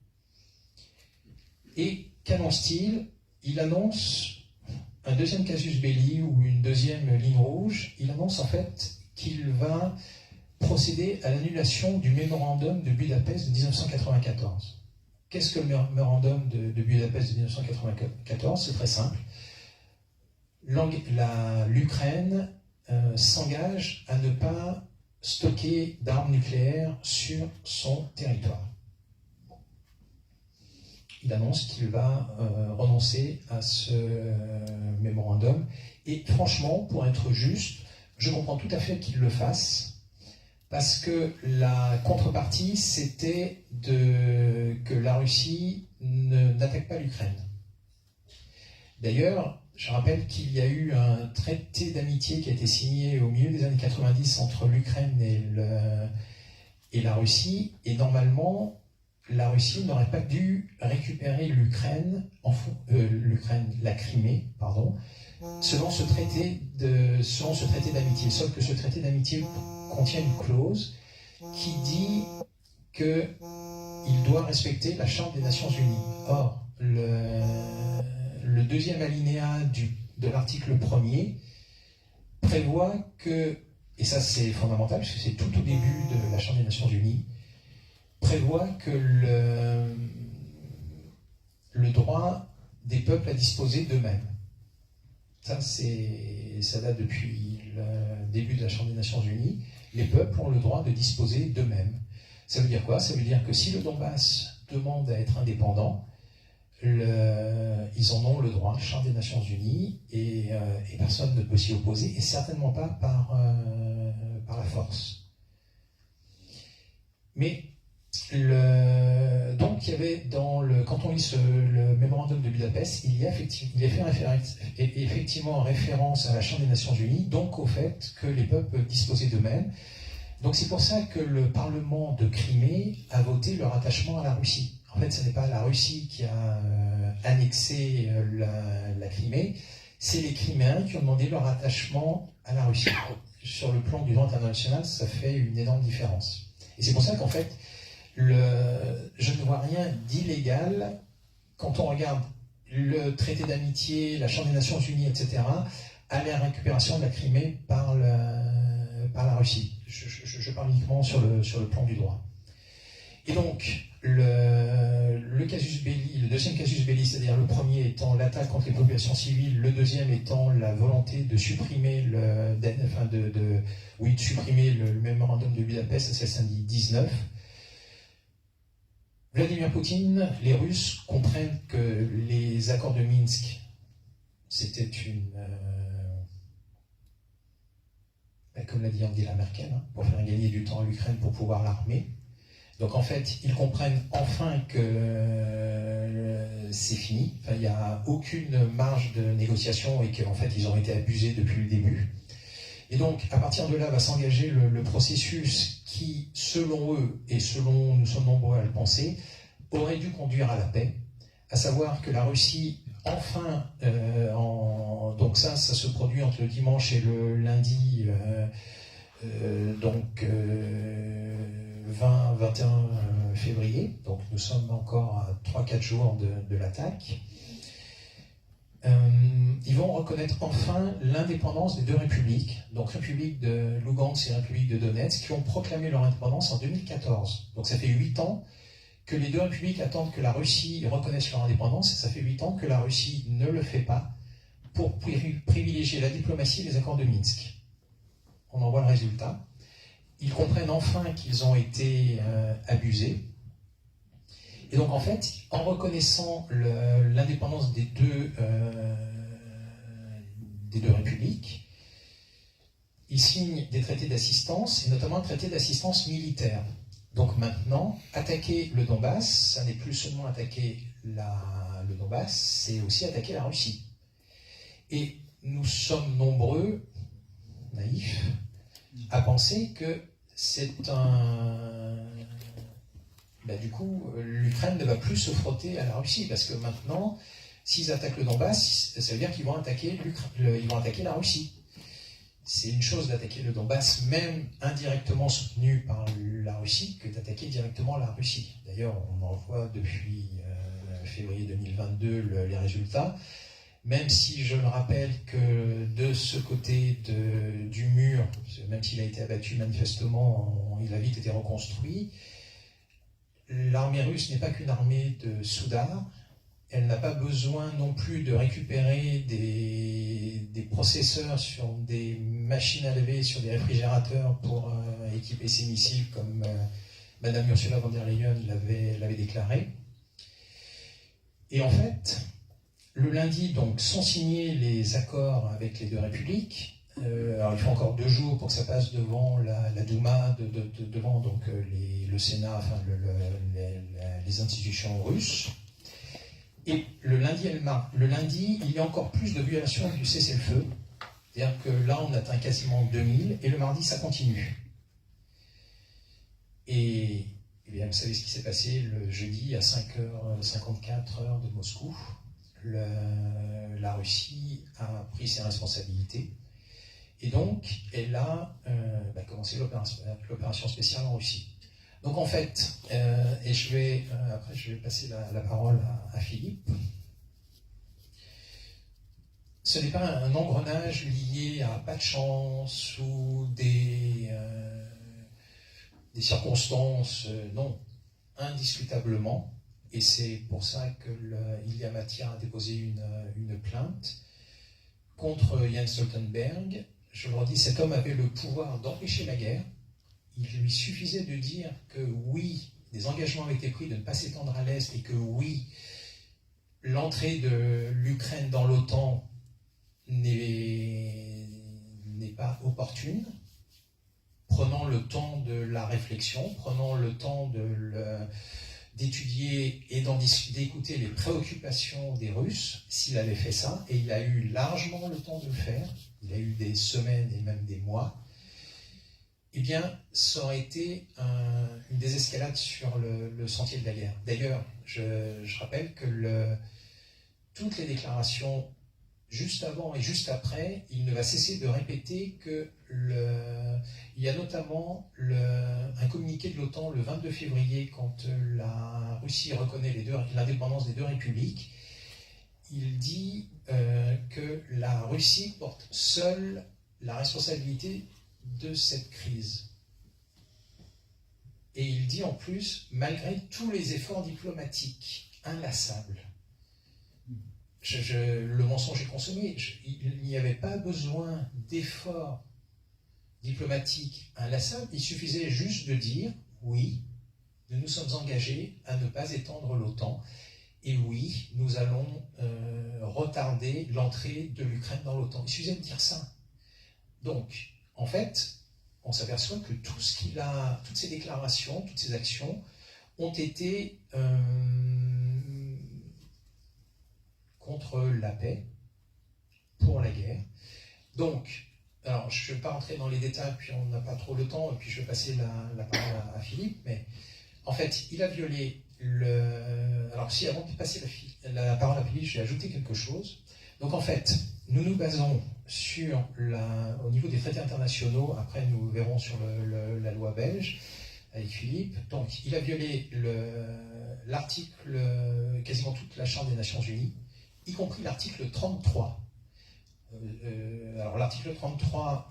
Et qu'annonce-t-il? Il annonce un deuxième casus belli ou une deuxième ligne rouge. Il annonce en fait qu'il va procéder à l'annulation du mémorandum de Budapest de 1994. qu'est-ce que le mémorandum de Budapest de 1994? C'est très simple. L'Ukraine s'engage à ne pas stocker d'armes nucléaires sur son territoire. Il annonce qu'il va renoncer à ce mémorandum. Et franchement, pour être juste, je comprends tout à fait qu'il le fasse, parce que la contrepartie, c'était que la Russie n'attaque pas l'Ukraine. D'ailleurs, je rappelle qu'il y a eu un traité d'amitié qui a été signé au milieu des années 90 entre l'Ukraine et la Russie, et normalement, la Russie n'aurait pas dû récupérer la Crimée, pardon, selon ce traité d'amitié. Sauf que ce traité d'amitié contient une clause qui dit qu'il doit respecter la Charte des Nations Unies. Or, le deuxième alinéa de l'article 1er prévoit que, et ça c'est fondamental, parce que c'est tout au début de la Charte des Nations Unies, prévoit que le droit des peuples à disposer d'eux-mêmes. Ça date depuis le début de la Charte des Nations Unies. Les peuples ont le droit de disposer d'eux-mêmes. Ça veut dire quoi? Ça veut dire que si le Donbass demande à être indépendant, ils en ont le droit, Charte des Nations Unies, et personne ne peut s'y opposer, et certainement pas par la force. Mais donc, il y avait quand on lit le mémorandum de Budapest, il fait effectivement référence à la Charte des Nations Unies, donc au fait que les peuples peuvent disposer d'eux-mêmes. Donc c'est pour ça que le Parlement de Crimée a voté leur attachement à la Russie. En fait, ce n'est pas la Russie qui a annexé la Crimée, c'est les Criméens qui ont demandé leur attachement à la Russie. Sur le plan du droit international, ça fait une énorme différence. Et c'est pour ça qu'en fait, je ne vois rien d'illégal quand on regarde le traité d'amitié, la Charte des Nations Unies, etc., à la récupération de la Crimée par la Russie. Je parle uniquement sur le plan du droit. Et donc, le casus belli, le deuxième casus belli, c'est-à-dire le premier étant l'attaque contre les populations civiles, le deuxième étant la volonté de supprimer le mémorandum de Budapest, c'est le samedi 19. Vladimir Poutine, les Russes comprennent que les accords de Minsk, c'était comme l'a dit Angela Merkel, pour faire gagner du temps à l'Ukraine pour pouvoir l'armer. Donc en fait, ils comprennent enfin que c'est fini. Enfin, il n'y a aucune marge de négociation et qu'en fait, ils ont été abusés depuis le début. Et donc, à partir de là, va s'engager le processus qui, selon eux, et selon nous sommes nombreux à le penser, aurait dû conduire à la paix, à savoir que la Russie, enfin, donc ça se produit entre le dimanche et le lundi, 20-21 février, donc nous sommes encore à 3-4 jours de l'attaque. Ils vont reconnaître enfin l'indépendance des deux républiques, donc République de Lugansk et République de Donetsk, qui ont proclamé leur indépendance en 2014. Donc ça fait 8 ans que les deux républiques attendent que la Russie reconnaisse leur indépendance, et ça fait 8 ans que la Russie ne le fait pas pour privilégier la diplomatie et les accords de Minsk. On en voit le résultat. Ils comprennent enfin qu'ils ont été abusés. Et donc en fait, en reconnaissant l'indépendance des deux républiques, ils signent des traités d'assistance, et notamment un traité d'assistance militaire. Donc maintenant, attaquer le Donbass, ça n'est plus seulement attaquer le Donbass, c'est aussi attaquer la Russie. Et nous sommes nombreux, naïfs, à penser que c'est du coup, l'Ukraine ne va plus se frotter à la Russie, parce que maintenant, s'ils attaquent le Donbass, ça veut dire qu'ils vont attaquer la Russie. C'est une chose d'attaquer le Donbass, même indirectement soutenu par la Russie, que d'attaquer directement la Russie. D'ailleurs, on en voit depuis février 2022 les résultats, même si je le rappelle que de ce côté du mur, même s'il a été abattu manifestement, il a vite été reconstruit, l'armée russe n'est pas qu'une armée de soudards. Elle n'a pas besoin non plus de récupérer des processeurs sur des machines à laver, sur des réfrigérateurs pour équiper ses missiles, comme Madame Ursula von der Leyen l'avait déclaré. Et en fait, le lundi, donc, sont signés les accords avec les deux républiques. Alors, il faut encore 2 jours pour que ça passe devant la Douma, devant donc, le Sénat, enfin, les institutions russes. Et le lundi, il y a encore plus de violations du cessez-le-feu. C'est-à-dire que là, on atteint quasiment 2000, et le mardi, ça continue. Et bien, vous savez ce qui s'est passé le jeudi à 5h54 de Moscou. La Russie a pris ses responsabilités. Et donc, elle a commencé l'opération spéciale en Russie. Donc en fait, et après je vais passer la parole à Philippe, ce n'est pas un engrenage lié à pas de chance ou des circonstances, non, indiscutablement, et c'est pour ça qu'il y a matière à déposer une plainte contre Jens Stoltenberg. Je leur dis, cet homme avait le pouvoir d'empêcher la guerre. Il lui suffisait de dire que oui, des engagements avaient été pris de ne pas s'étendre à l'Est et que oui, l'entrée de l'Ukraine dans l'OTAN n'est pas opportune. Prenons le temps de la réflexion, prenons le temps d'étudier et d'écouter les préoccupations des Russes, s'il avait fait ça, et il a eu largement le temps de le faire, il a eu des semaines et même des mois, eh bien, ça aurait été une désescalade sur le sentier de la guerre. D'ailleurs, je rappelle que toutes les déclarations, juste avant et juste après, il ne va cesser de répéter que il y a notamment un communiqué de l'OTAN le 22 février, quand la Russie reconnaît l'indépendance des deux républiques. Il dit que la Russie porte seule la responsabilité de cette crise. Et il dit en plus, malgré tous les efforts diplomatiques inlassables, le mensonge est consommé, il n'y avait pas besoin d'efforts diplomatiques inlassables, il suffisait juste de dire, oui, nous nous sommes engagés à ne pas étendre l'OTAN, et oui, nous allons retarder l'entrée de l'Ukraine dans l'OTAN. Il suffisait de dire ça. Donc, en fait, on s'aperçoit que toutes ces déclarations, toutes ces actions ont été contre la paix, pour la guerre. Donc, alors je ne vais pas rentrer dans les détails, puis on n'a pas trop le temps, et puis je vais passer la parole à Philippe, mais en fait, il a violé Alors si avant de passer la parole à Philippe, je vais ajouter quelque chose. Donc en fait, nous nous basons sur au niveau des traités internationaux, après nous verrons sur la loi belge avec Philippe. Donc il a violé l'article, quasiment toute la Charte des Nations Unies, y compris l'article 33. Alors l'article 33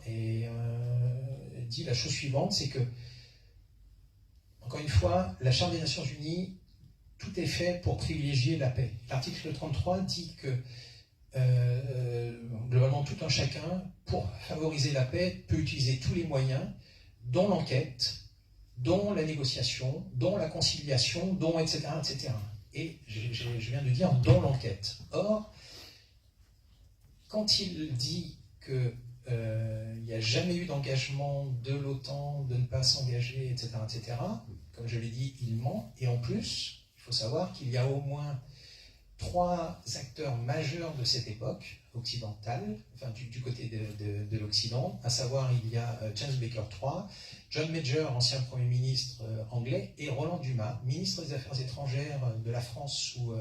dit la chose suivante, c'est que, encore une fois, la Charte des Nations Unies, tout est fait pour privilégier la paix. L'article 33 dit que globalement tout un chacun, pour favoriser la paix, peut utiliser tous les moyens, dont l'enquête, dont la négociation, dont la conciliation, dont etc. etc. Et je viens de dire dont l'enquête. Or, quand il dit qu'il n'y a jamais eu d'engagement de l'OTAN de ne pas s'engager, etc., etc., comme je l'ai dit, il ment. Et en plus, il faut savoir qu'il y a au moins 3 acteurs majeurs de cette époque occidentale, enfin du côté de l'Occident, à savoir il y a James Baker III, John Major, ancien Premier ministre anglais, et Roland Dumas, ministre des Affaires étrangères de la France sous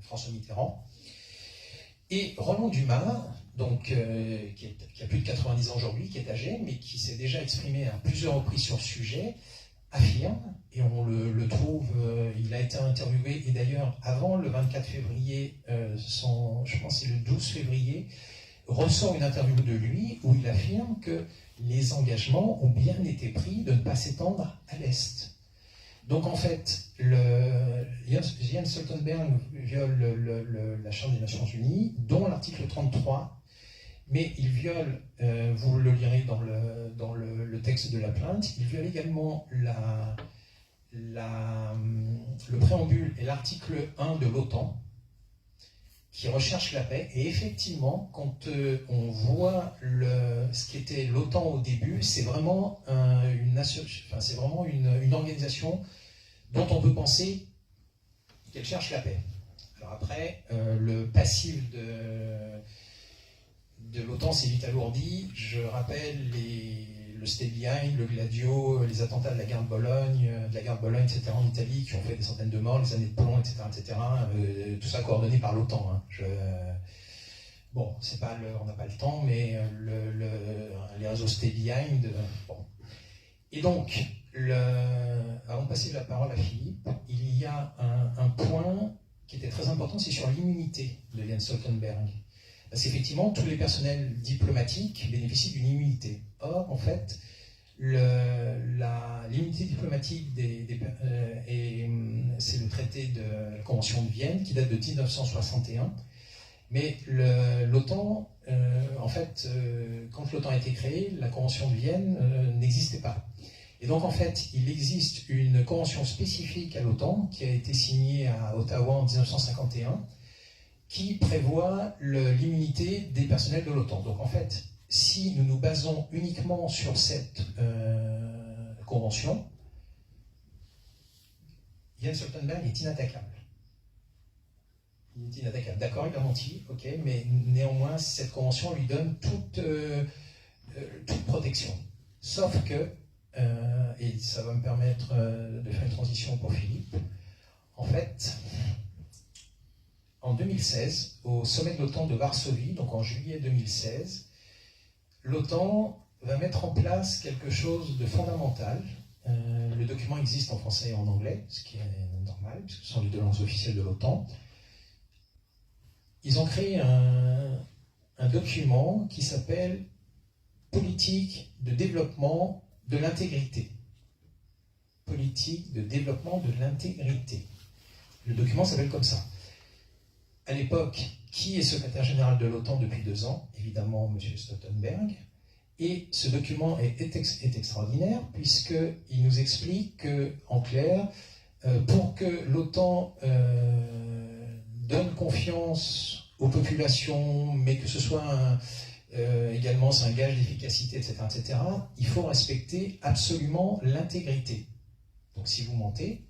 François Mitterrand. Et Roland Dumas, donc, qui a plus de 90 ans aujourd'hui, qui est âgé, mais qui s'est déjà exprimé à plusieurs reprises sur ce sujet, affirme, et on le trouve, il a été interviewé, et d'ailleurs, avant le 24 février, je pense que c'est le 12 février, ressort une interview de lui, où il affirme que les engagements ont bien été pris de ne pas s'étendre à l'Est. Donc en fait, Jens Stoltenberg viole la Charte des Nations Unies, dont l'article 33, mais il viole, vous le lirez dans le texte de la plainte, il viole également le préambule et l'article 1 de l'OTAN, qui recherche la paix. Et effectivement, quand on voit ce qu'était l'OTAN au début, c'est vraiment, une organisation dont on peut penser qu'elle cherche la paix. Alors après, le passif de l'OTAN s'est vite alourdi. Je rappelle le Stay Behind, le Gladio, les attentats de la guerre de Bologne, etc. en Italie, qui ont fait des centaines de morts, les années de plomb, etc. Tout ça coordonné par l'OTAN. Hein. Bon, on n'a pas le temps, mais les réseaux Stay Behind. Bon. Et donc, avant de passer la parole à Philippe, il y a un point qui était très important, c'est sur l'immunité de Jens Stoltenberg. Parce qu'effectivement, tous les personnels diplomatiques bénéficient d'une immunité. Or, en fait, l'immunité diplomatique, c'est le traité de la Convention de Vienne, qui date de 1961. Mais l'OTAN, en fait, quand l'OTAN a été créée, la Convention de Vienne n'existait pas. Et donc, en fait, il existe une convention spécifique à l'OTAN, qui a été signée à Ottawa en 1951, qui prévoit l'immunité des personnels de l'OTAN. Donc en fait, si nous nous basons uniquement sur cette convention, Jens Stoltenberg est inattaquable. Il est inattaquable. D'accord, il a menti, ok, mais néanmoins, cette convention lui donne toute protection. Sauf que, et ça va me permettre de faire une transition pour Philippe, en fait, en 2016, au sommet de l'OTAN de Varsovie, donc en juillet 2016, l'OTAN va mettre en place quelque chose de fondamental. Le document existe en français et en anglais, ce qui est normal, puisque ce sont les deux langues officielles de l'OTAN. Ils ont créé un document qui s'appelle « Politique de développement de l'intégrité ». Politique de développement de l'intégrité. Le document s'appelle comme ça. À l'époque, qui est secrétaire général de l'OTAN depuis 2 ans? Évidemment, M. Stoltenberg. Et ce document est extraordinaire, puisqu'il nous explique que, en clair, pour que l'OTAN donne confiance aux populations, mais que ce soit également c'est un gage d'efficacité, etc., il faut respecter absolument l'intégrité. Donc si vous mentez,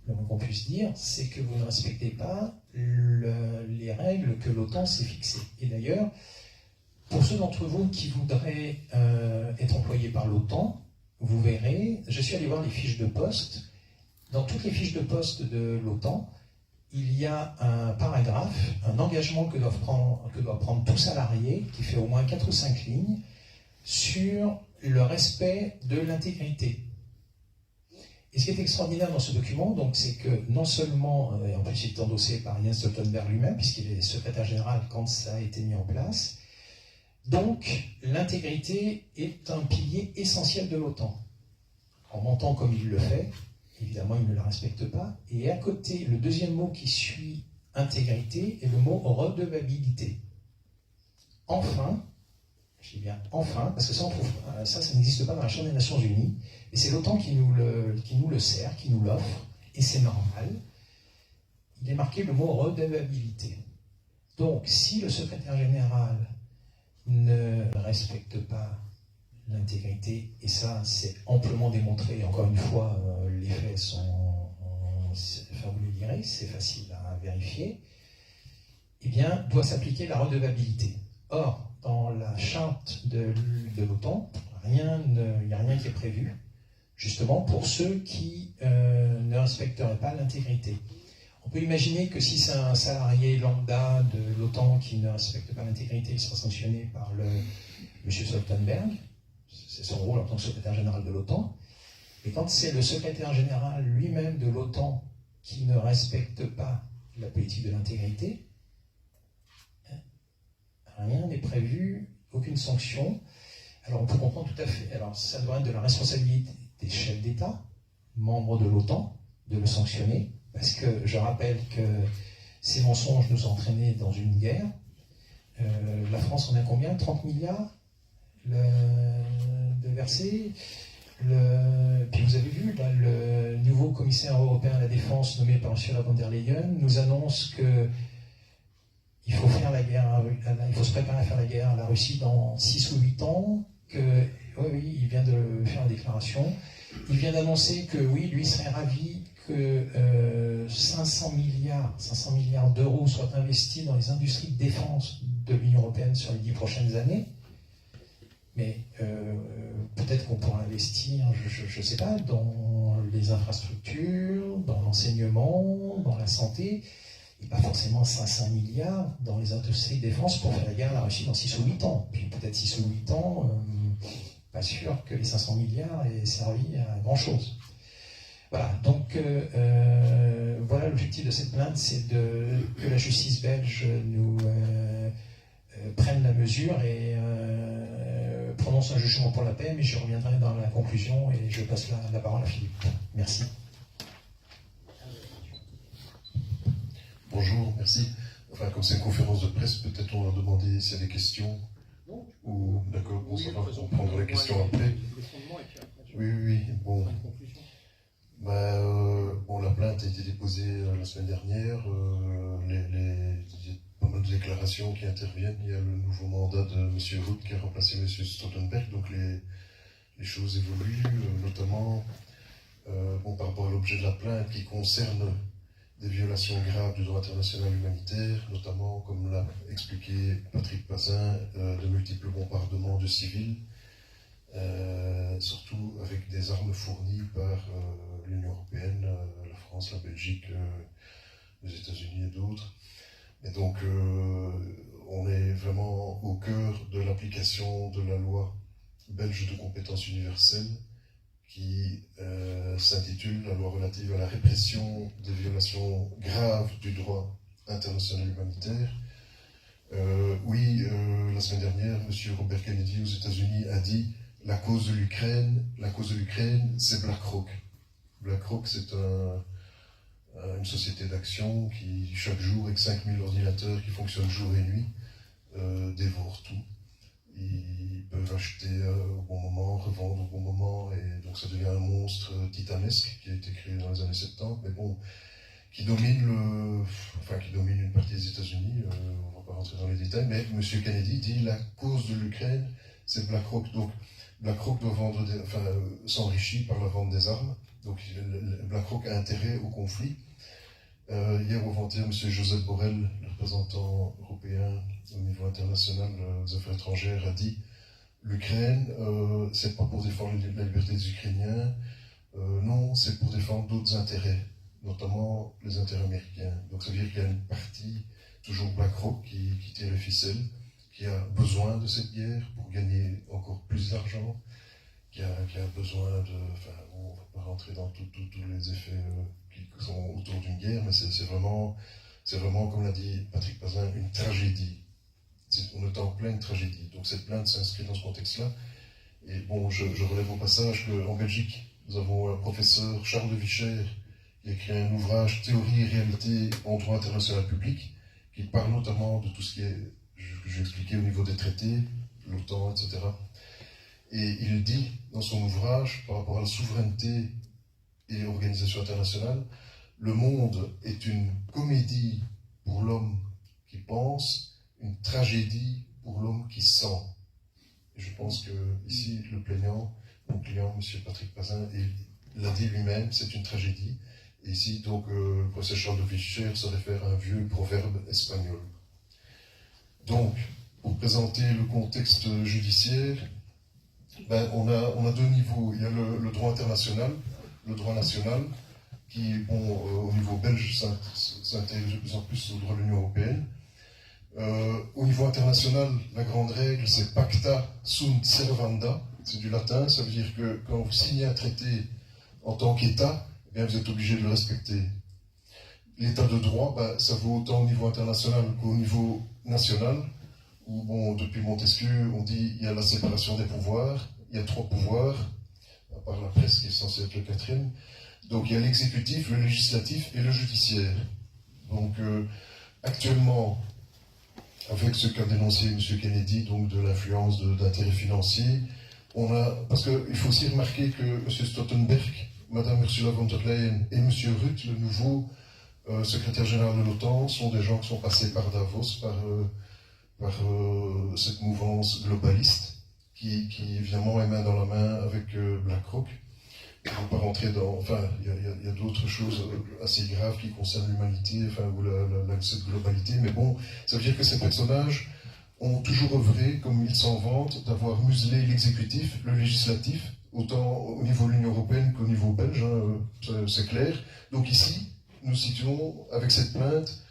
le moins qu'on puisse dire, c'est que vous ne respectez pas les règles que l'OTAN s'est fixées. Et d'ailleurs, pour ceux d'entre vous qui voudraient être employés par l'OTAN, vous verrez, je suis allé voir les fiches de poste. Dans toutes les fiches de poste de l'OTAN, il y a un paragraphe, un engagement que doit prendre tout salarié, qui fait au moins 4 ou 5 lignes, sur le respect de l'intégrité. Et ce qui est extraordinaire dans ce document, c'est que non seulement, et en plus il est endossé par Jens Stoltenberg lui-même, puisqu'il est secrétaire général quand ça a été mis en place, donc l'intégrité est un pilier essentiel de l'OTAN. En mentant comme il le fait, évidemment il ne la respecte pas, et à côté, le deuxième mot qui suit intégrité est le mot redevabilité. Enfin, je dis bien enfin, parce que ça n'existe pas dans la Charte des Nations Unies, et c'est l'OTAN qui nous le sert, qui nous l'offre, et c'est normal. Il est marqué le mot redevabilité. Donc, si le secrétaire général ne respecte pas l'intégrité, et ça c'est amplement démontré, encore une fois, les faits sont, enfin vous le lirez, c'est facile à vérifier, eh bien, doit s'appliquer la redevabilité. Or, dans la charte de l'OTAN, il n'y a rien qui est prévu, justement pour ceux qui ne respecteraient pas l'intégrité. On peut imaginer que si c'est un salarié lambda de l'OTAN qui ne respecte pas l'intégrité, il sera sanctionné par M. Stoltenberg, c'est son rôle en tant que secrétaire général de l'OTAN. Et quand c'est le secrétaire général lui-même de l'OTAN qui ne respecte pas la politique de l'intégrité, rien n'est prévu, aucune sanction. Alors on peut comprendre tout à fait. Alors ça doit être de la responsabilité des chefs d'État, membres de l'OTAN, de le sanctionner, parce que je rappelle que ces mensonges nous ont entraînés dans une guerre. La France en a combien? 30 milliards de versés. Puis vous avez vu, là, le nouveau commissaire européen à la défense nommé par Ursula von der Leyen nous annonce que il faut faire la guerre, il faut se préparer à faire la guerre à la Russie dans 6 ou 8 ans. Oui, il vient de faire la déclaration. Il vient d'annoncer que oui, lui serait ravi que 500 milliards d'euros soient investis dans les industries de défense de l'Union européenne sur les 10 prochaines années. Mais peut-être qu'on pourra investir, je ne sais pas, dans les infrastructures, dans l'enseignement, dans la santé, et pas forcément 500 milliards dans les industries de défense pour faire la guerre à la Russie dans 6 ou 8 ans. Puis peut-être 6 ou 8 ans, pas sûr que les 500 milliards aient servi à grand-chose. Voilà, donc voilà l'objectif de cette plainte, c'est que la justice belge nous prenne la mesure et prononce un jugement pour la paix, mais je reviendrai dans la conclusion et je passe la parole à Philippe. Merci. Bonjour, merci. Enfin, comme c'est une conférence de presse, peut-être on va demander s'il y a des questions. Ou d'accord, on va prendre les questions après. Oui, bon. Bon, la plainte a été déposée la semaine dernière. Il y a pas mal de déclarations qui interviennent. Il y a le nouveau mandat de M. Rudd qui a remplacé M. Stoltenberg. Donc les choses évoluent, notamment par rapport à l'objet de la plainte qui concerne des violations graves du droit international humanitaire, notamment, comme l'a expliqué Patrick Pazin, de multiples bombardements de civils, surtout avec des armes fournies par l'Union européenne, la France, la Belgique, les États-Unis et d'autres. Et donc, on est vraiment au cœur de l'application de la loi belge de compétence universelle, qui s'intitule la loi relative à la répression des violations graves du droit international humanitaire. La semaine dernière, M. Robert Kennedy aux États-Unis a dit la cause de l'Ukraine, c'est BlackRock. BlackRock, c'est une société d'action qui, chaque jour, avec 5000 ordinateurs qui fonctionnent jour et nuit, dévore tout. Ils peuvent acheter au bon moment, revendre au bon moment, et donc ça devient un monstre titanesque qui a été créé dans les années 70, mais bon, qui domine une partie des États-Unis. On ne va pas rentrer dans les détails, mais M. Kennedy dit la cause de l'Ukraine, c'est BlackRock. Donc BlackRock doit s'enrichit par la vente des armes. Donc BlackRock a intérêt au conflit. Hier au 21, M. Joseph Borrell, le représentant européen au niveau international des affaires étrangères, a dit l'Ukraine, c'est pas pour défendre la liberté des Ukrainiens, non, c'est pour défendre d'autres intérêts, notamment les intérêts américains. Donc ça veut dire qu'il y a une partie, toujours BlackRock, qui tire les ficelles, qui a besoin de cette guerre pour gagner encore plus d'argent, qui a besoin de... on ne va pas rentrer dans tous les effets qui sont autour d'une guerre, mais c'est vraiment, comme l'a dit Patrick Pazin, une tragédie. On est en pleine tragédie. Donc cette plainte s'inscrit dans ce contexte-là. Et bon, je relève au passage qu'en Belgique, nous avons un professeur, Charles de Vicher, qui a écrit un ouvrage, Théorie et réalité en droit international public, qui parle notamment de tout ce qui est, que j'ai expliqué au niveau des traités, l'OTAN, etc. Et il dit dans son ouvrage, par rapport à la souveraineté et l'organisation internationale, le monde est une comédie pour l'homme qui pense, une tragédie pour l'homme qui sent. Et je pense que ici, le plaignant, mon client, M. Patrick Pazin, l'a dit lui-même, c'est une tragédie. Et ici, donc, le professeur Charles de Vicher se réfère à un vieux proverbe espagnol. Donc, pour présenter le contexte judiciaire, on a deux niveaux. Il y a le droit international, le droit national, qui, au niveau belge, s'intègre de plus en plus au droit de l'Union européenne. Au niveau international, la grande règle, c'est pacta sunt servanda, c'est du latin, ça veut dire que quand vous signez un traité en tant qu'État, vous êtes obligé de le respecter. L'état de droit, ça vaut autant au niveau international qu'au niveau national. où, bon, depuis Montesquieu, on dit il y a la séparation des pouvoirs, il y a 3 pouvoirs, à part la presse qui est censée être le 4e. Donc il y a l'exécutif, le législatif et le judiciaire. Donc actuellement, avec ce qu'a dénoncé M. Kennedy, donc de l'influence d'intérêts financiers, on a, parce qu'il faut aussi remarquer que M. Stoltenberg, Mme Ursula von der Leyen et M. Rutte, le nouveau secrétaire général de l'OTAN, sont des gens qui sont passés par Davos, par cette mouvance globaliste, qui évidemment est main dans la main avec BlackRock. Je ne vais pas rentrer dans... Enfin, il y a d'autres choses assez graves qui concernent l'humanité, enfin, ou cette globalité, mais bon, ça veut dire que ces personnages ont toujours œuvré, comme ils s'en vantent, d'avoir muselé l'exécutif, le législatif, autant au niveau de l'Union européenne qu'au niveau belge, hein, c'est clair. Donc ici, nous situons, avec cette plainte,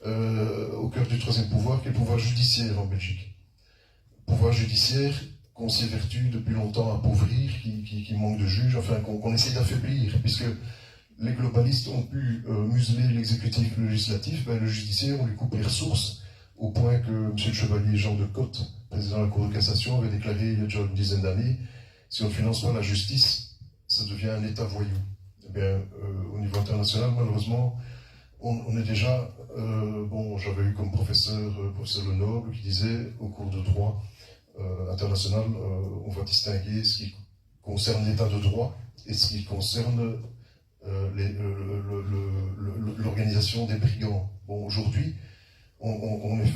au cœur du 3e pouvoir, qui est le pouvoir judiciaire en Belgique. Pouvoir judiciaire qu'on s'évertue depuis longtemps à appauvrir, qui manque de juges, enfin qu'on essaye d'affaiblir, puisque les globalistes ont pu museler l'exécutif, le législatif, ben, le judiciaire, on lui coupe les ressources, au point que M. le Chevalier Jean de Cotte, président de la Cour de cassation, avait déclaré il y a déjà une dizaine d'années, si on ne finance pas la justice, ça devient un État voyou. Eh bien, au niveau international, malheureusement, on est déjà... bon, j'avais eu comme professeur Lenoble qui disait, au cours de droit international, on va distinguer ce qui concerne l'état de droit et ce qui concerne l'organisation des brigands. Bon, aujourd'hui, on est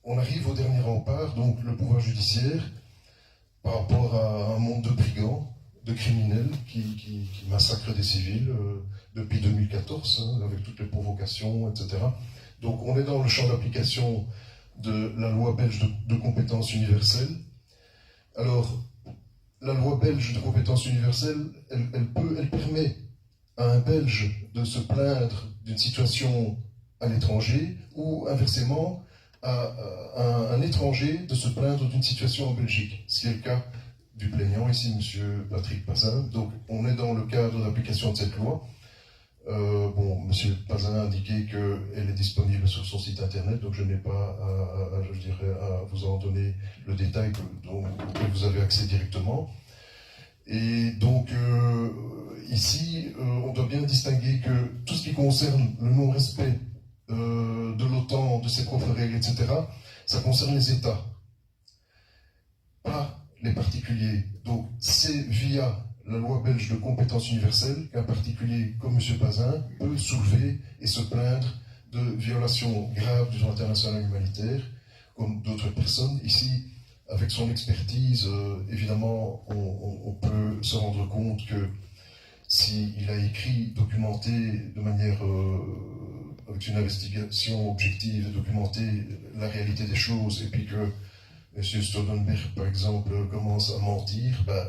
on arrive au dernier rempart, donc le pouvoir judiciaire, par rapport à un monde de brigands, de criminels qui massacrent des civils depuis 2014, hein, avec toutes les provocations, etc. Donc on est dans le champ d'application de la loi belge de compétence universelle. Alors, la loi belge de compétence universelle, elle permet à un Belge de se plaindre d'une situation à l'étranger, ou inversement, à un étranger de se plaindre d'une situation en Belgique. C'est le cas du plaignant, ici, M. Patrick Pazin. Donc, on est dans le cadre d'application de cette loi. Bon, M. Pazin a indiqué qu'elle est disponible sur son site internet, donc je n'ai pas je dirais, à vous en donner le détail auquel vous avez accès directement. Et donc, ici, on doit bien distinguer que tout ce qui concerne le non-respect de l'OTAN, de ses propres règles, etc., ça concerne les États, pas les particuliers. Donc, c'est via la loi belge de compétence universelle qu'un particulier comme M. Pazin peut soulever et se plaindre de violations graves du droit international humanitaire, comme d'autres personnes. Ici, avec son expertise, évidemment, on peut se rendre compte que s'il a écrit, documenté de manière, avec une investigation objective, documenté la réalité des choses, et puis que M. Stoltenberg, par exemple, commence à mentir, ben,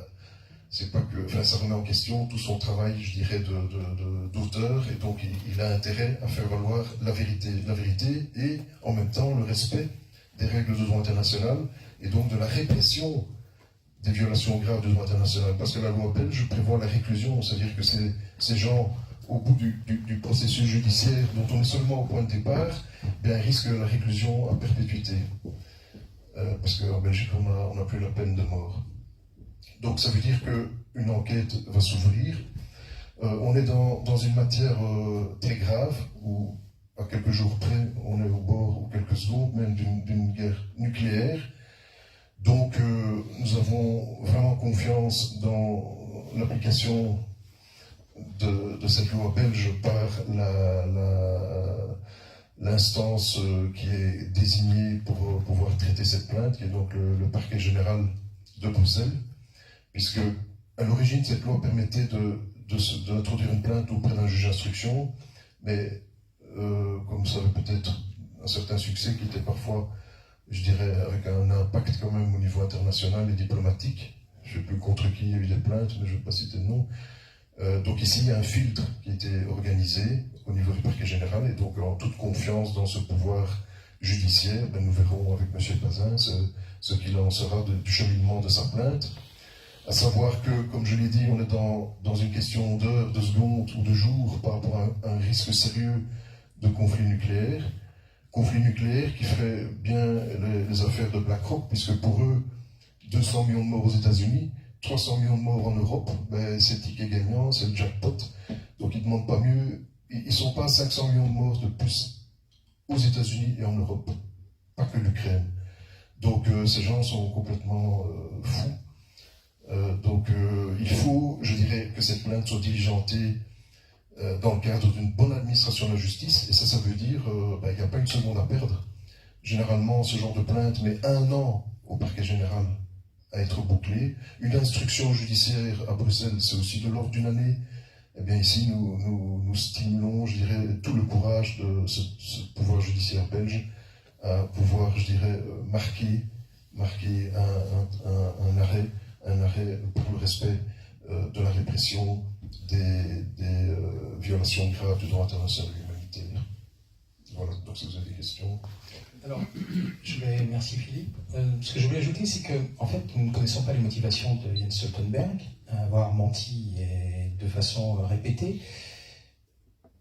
c'est pas que, enfin, ça remet en question tout son travail, je dirais, d'auteur, et donc il a intérêt à faire valoir la vérité et en même temps le respect des règles de droit international et donc de la répression des violations graves du droit international. Parce que la loi belge prévoit la réclusion, c'est-à-dire que ces gens, au bout du processus judiciaire dont on est seulement au point de départ, bien, risquent la réclusion à perpétuité. Parce qu'en Belgique, on n'a plus la peine de mort. Donc ça veut dire qu'une enquête va s'ouvrir. On est dans une matière très grave, où à quelques jours près, on est au bord, ou quelques secondes même, d'une guerre nucléaire. Donc nous avons vraiment confiance dans l'application de cette loi belge par l'instance qui est désignée pour pouvoir traiter cette plainte, qui est donc le parquet général de Bruxelles, puisque à l'origine cette loi permettait d'introduire une plainte auprès d'un juge d'instruction, mais comme ça avait peut-être un certain succès qui était parfois, je dirais, avec un impact quand même au niveau international et diplomatique. Je ne sais plus contre qui il y a eu des plaintes, mais je ne vais pas citer de nom. Donc ici, il y a un filtre qui a été organisé au niveau du parquet général, et donc en toute confiance dans ce pouvoir judiciaire, ben, nous verrons avec M. Pazin ce qu'il en sera du cheminement de sa plainte. À savoir que, comme je l'ai dit, on est dans une question d'heures, de secondes ou de jours par rapport à un risque sérieux de conflit nucléaire. conflit nucléaire qui ferait bien les affaires de BlackRock, puisque pour eux, 200 millions de morts aux États-Unis, 300 millions de morts en Europe, ben, c'est le ticket gagnant, c'est le jackpot. Donc ils ne demandent pas mieux. Ils ne sont pas à 500 millions de morts de plus aux États-Unis et en Europe, pas que l'Ukraine. Donc ces gens sont complètement fous. Donc il faut, je dirais, que cette plainte soit diligentée dans le cadre d'une bonne administration de la justice, et ça veut dire qu'il n'y a pas une seconde à perdre. Généralement, ce genre de plainte met 1 an au parquet général à être bouclé. Une instruction judiciaire à Bruxelles, c'est aussi de l'ordre d'1 année. Eh bien ici, nous stimulons, je dirais, tout le courage de ce pouvoir judiciaire belge à pouvoir, je dirais, marquer un arrêt pour le respect de la répression des violations graves du droit international humanitaire. Voilà, donc si vous avez des questions. Alors, merci Philippe. Ce que je voulais ajouter, c'est que, en fait, nous ne connaissons pas les motivations de Jens Stoltenberg à avoir menti de façon répétée.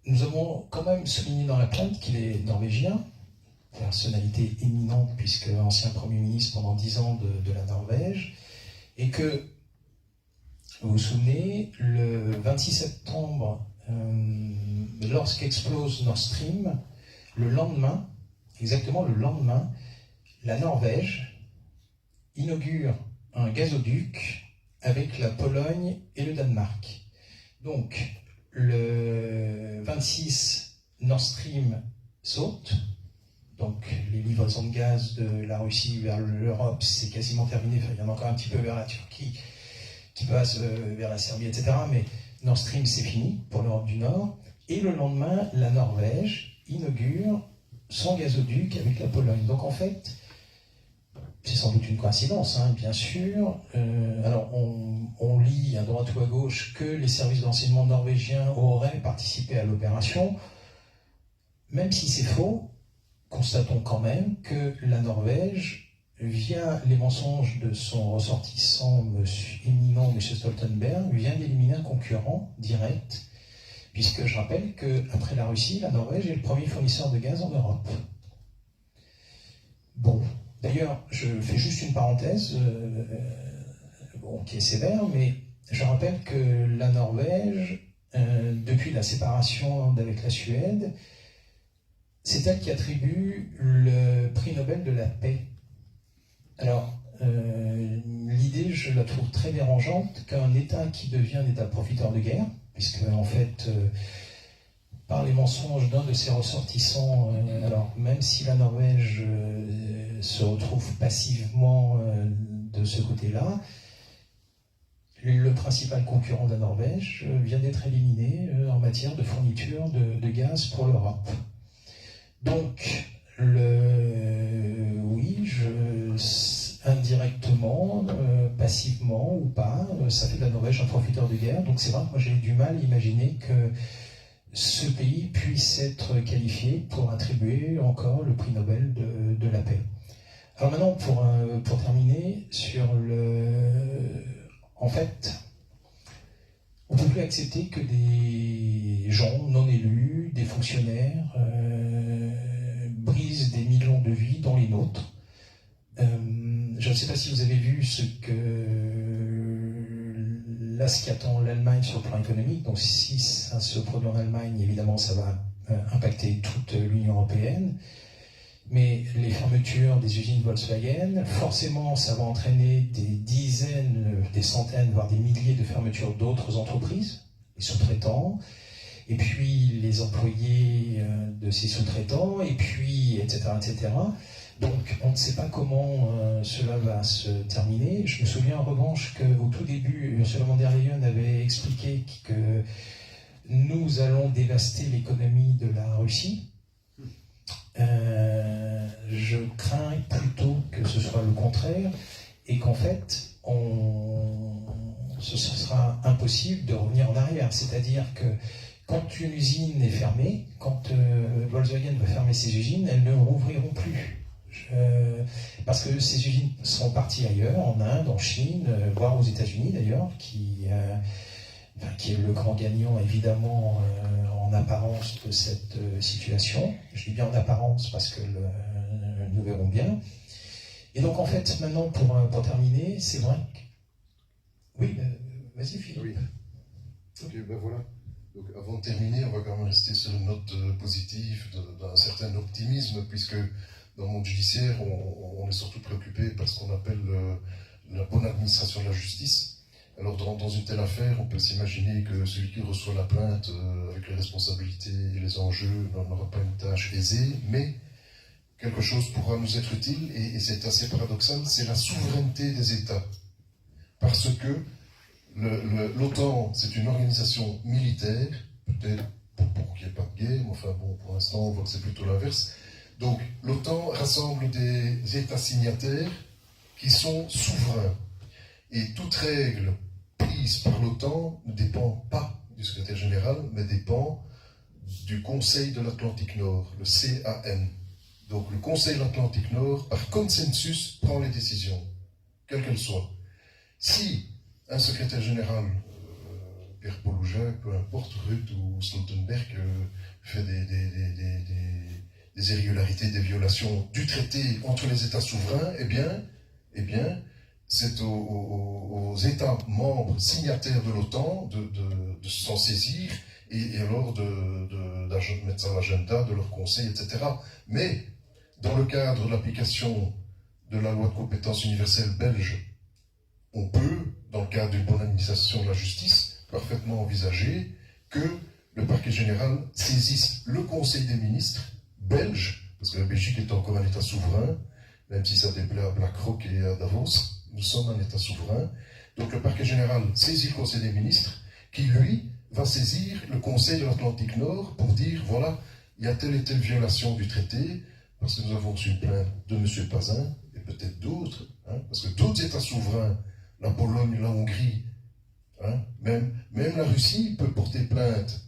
Nous avons quand même souligné dans la plainte qu'il est norvégien, personnalité éminente, puisque ancien Premier ministre pendant 10 ans de la Norvège, et que, vous vous souvenez, le 26 septembre, lorsqu'explose Nord Stream, exactement le lendemain, la Norvège inaugure un gazoduc avec la Pologne et le Danemark. Donc, le 26, Nord Stream saute. Donc, les livraisons de gaz de la Russie vers l'Europe, c'est quasiment terminé. Enfin, il y en a encore un petit peu vers la Turquie, qui passe vers la Serbie, etc. Mais Nord Stream, c'est fini pour l'Europe du Nord. Et le lendemain, la Norvège inaugure son gazoduc avec la Pologne. Donc en fait, c'est sans doute une coïncidence, hein, bien sûr. Alors on lit à droite ou à gauche que les services de renseignement norvégiens auraient participé à l'opération. Même si c'est faux, constatons quand même que la Norvège, via les mensonges de son ressortissant éminent, M. Stoltenberg, vient d'éliminer un concurrent direct, puisque je rappelle qu'après la Russie, la Norvège est le premier fournisseur de gaz en Europe. Bon, d'ailleurs, je fais juste une parenthèse, qui est sévère, mais je rappelle que la Norvège, depuis la séparation avec la Suède, c'est elle qui attribue le prix Nobel de la paix. Alors, l'idée, je la trouve très dérangeante qu'un État qui devient un État profiteur de guerre, puisque en fait, par les mensonges d'un de ses ressortissants, alors même si la Norvège se retrouve passivement de ce côté-là, le principal concurrent de la Norvège vient d'être éliminé en matière de fourniture de gaz pour l'Europe. Donc, oui, indirectement, passivement ou pas, ça fait de la Norvège un profiteur de guerre. Donc c'est vrai que moi j'ai du mal à imaginer que ce pays puisse être qualifié pour attribuer encore le prix Nobel de la paix. Alors maintenant, pour terminer, en fait, on ne peut plus accepter que des gens non élus, des fonctionnaires, brisent des millions de vies, dont les nôtres. Je ne sais pas si vous avez vu ce qui attend l'Allemagne sur le plan économique. Donc si ça se produit en Allemagne, évidemment, ça va impacter toute l'Union européenne. Mais les fermetures des usines Volkswagen, forcément, ça va entraîner des dizaines, des centaines, voire des milliers de fermetures d'autres entreprises, les sous-traitants, et puis les employés de ces sous-traitants, et puis, etc., etc. Donc, on ne sait pas comment cela va se terminer. Je me souviens en revanche qu'au tout début, Ursula von der Leyen avait expliqué que nous allons dévaster l'économie de la Russie. Je crains plutôt que ce soit le contraire et qu'en fait, ce sera impossible de revenir en arrière. C'est-à-dire que quand une usine est fermée, quand Volkswagen va fermer ses usines, elles ne rouvriront plus. Parce que ces usines sont parties ailleurs, en Inde, en Chine, voire aux États-Unis d'ailleurs, qui qui est le grand gagnant évidemment en apparence de cette situation. Je dis bien en apparence parce que nous verrons bien. Et donc en fait, maintenant pour terminer, c'est vrai que... Oui, vas-y Philippe. Oui. Ok, ben voilà. Donc avant de terminer, on va quand même rester sur une note positive, d'un certain optimisme, puisque dans le monde judiciaire, on est surtout préoccupé par ce qu'on appelle la bonne administration de la justice. Alors dans une telle affaire, on peut s'imaginer que celui qui reçoit la plainte avec les responsabilités et les enjeux n'aura pas une tâche aisée, mais quelque chose pourra nous être utile, et c'est assez paradoxal, c'est la souveraineté des États. Parce que l'OTAN, c'est une organisation militaire, peut-être pour qu'il n'y ait pas de guerre, mais enfin bon, pour l'instant, on voit que c'est plutôt l'inverse. Donc, l'OTAN rassemble des États signataires qui sont souverains. Et toute règle prise par l'OTAN ne dépend pas du secrétaire général, mais dépend du Conseil de l'Atlantique Nord, le CAN. Donc, le Conseil de l'Atlantique Nord, par consensus, prend les décisions, quelles qu'elles soient. Si un secrétaire général, Pierre-Paul ou Jacques, peu importe, Ruth ou Stoltenberg, fait des irrégularités, des violations du traité entre les États souverains, eh bien, c'est aux États membres signataires de l'OTAN de s'en saisir et alors de mettre ça à l'agenda de leur conseil, etc. Mais, dans le cadre de l'application de la loi de compétence universelle belge, on peut, dans le cadre d'une bonne administration de la justice, parfaitement envisager que le parquet général saisisse le Conseil des ministres belge, parce que la Belgique est encore un État souverain, même si ça déplaît à BlackRock et à Davos, nous sommes un État souverain. Donc le parquet général saisit le Conseil des ministres, qui lui va saisir le Conseil de l'Atlantique Nord pour dire, voilà, il y a telle et telle violation du traité, parce que nous avons reçu une plainte de M. Pazin, et peut-être d'autres, parce que d'autres États souverains, la Pologne, la Hongrie, même la Russie peut porter plainte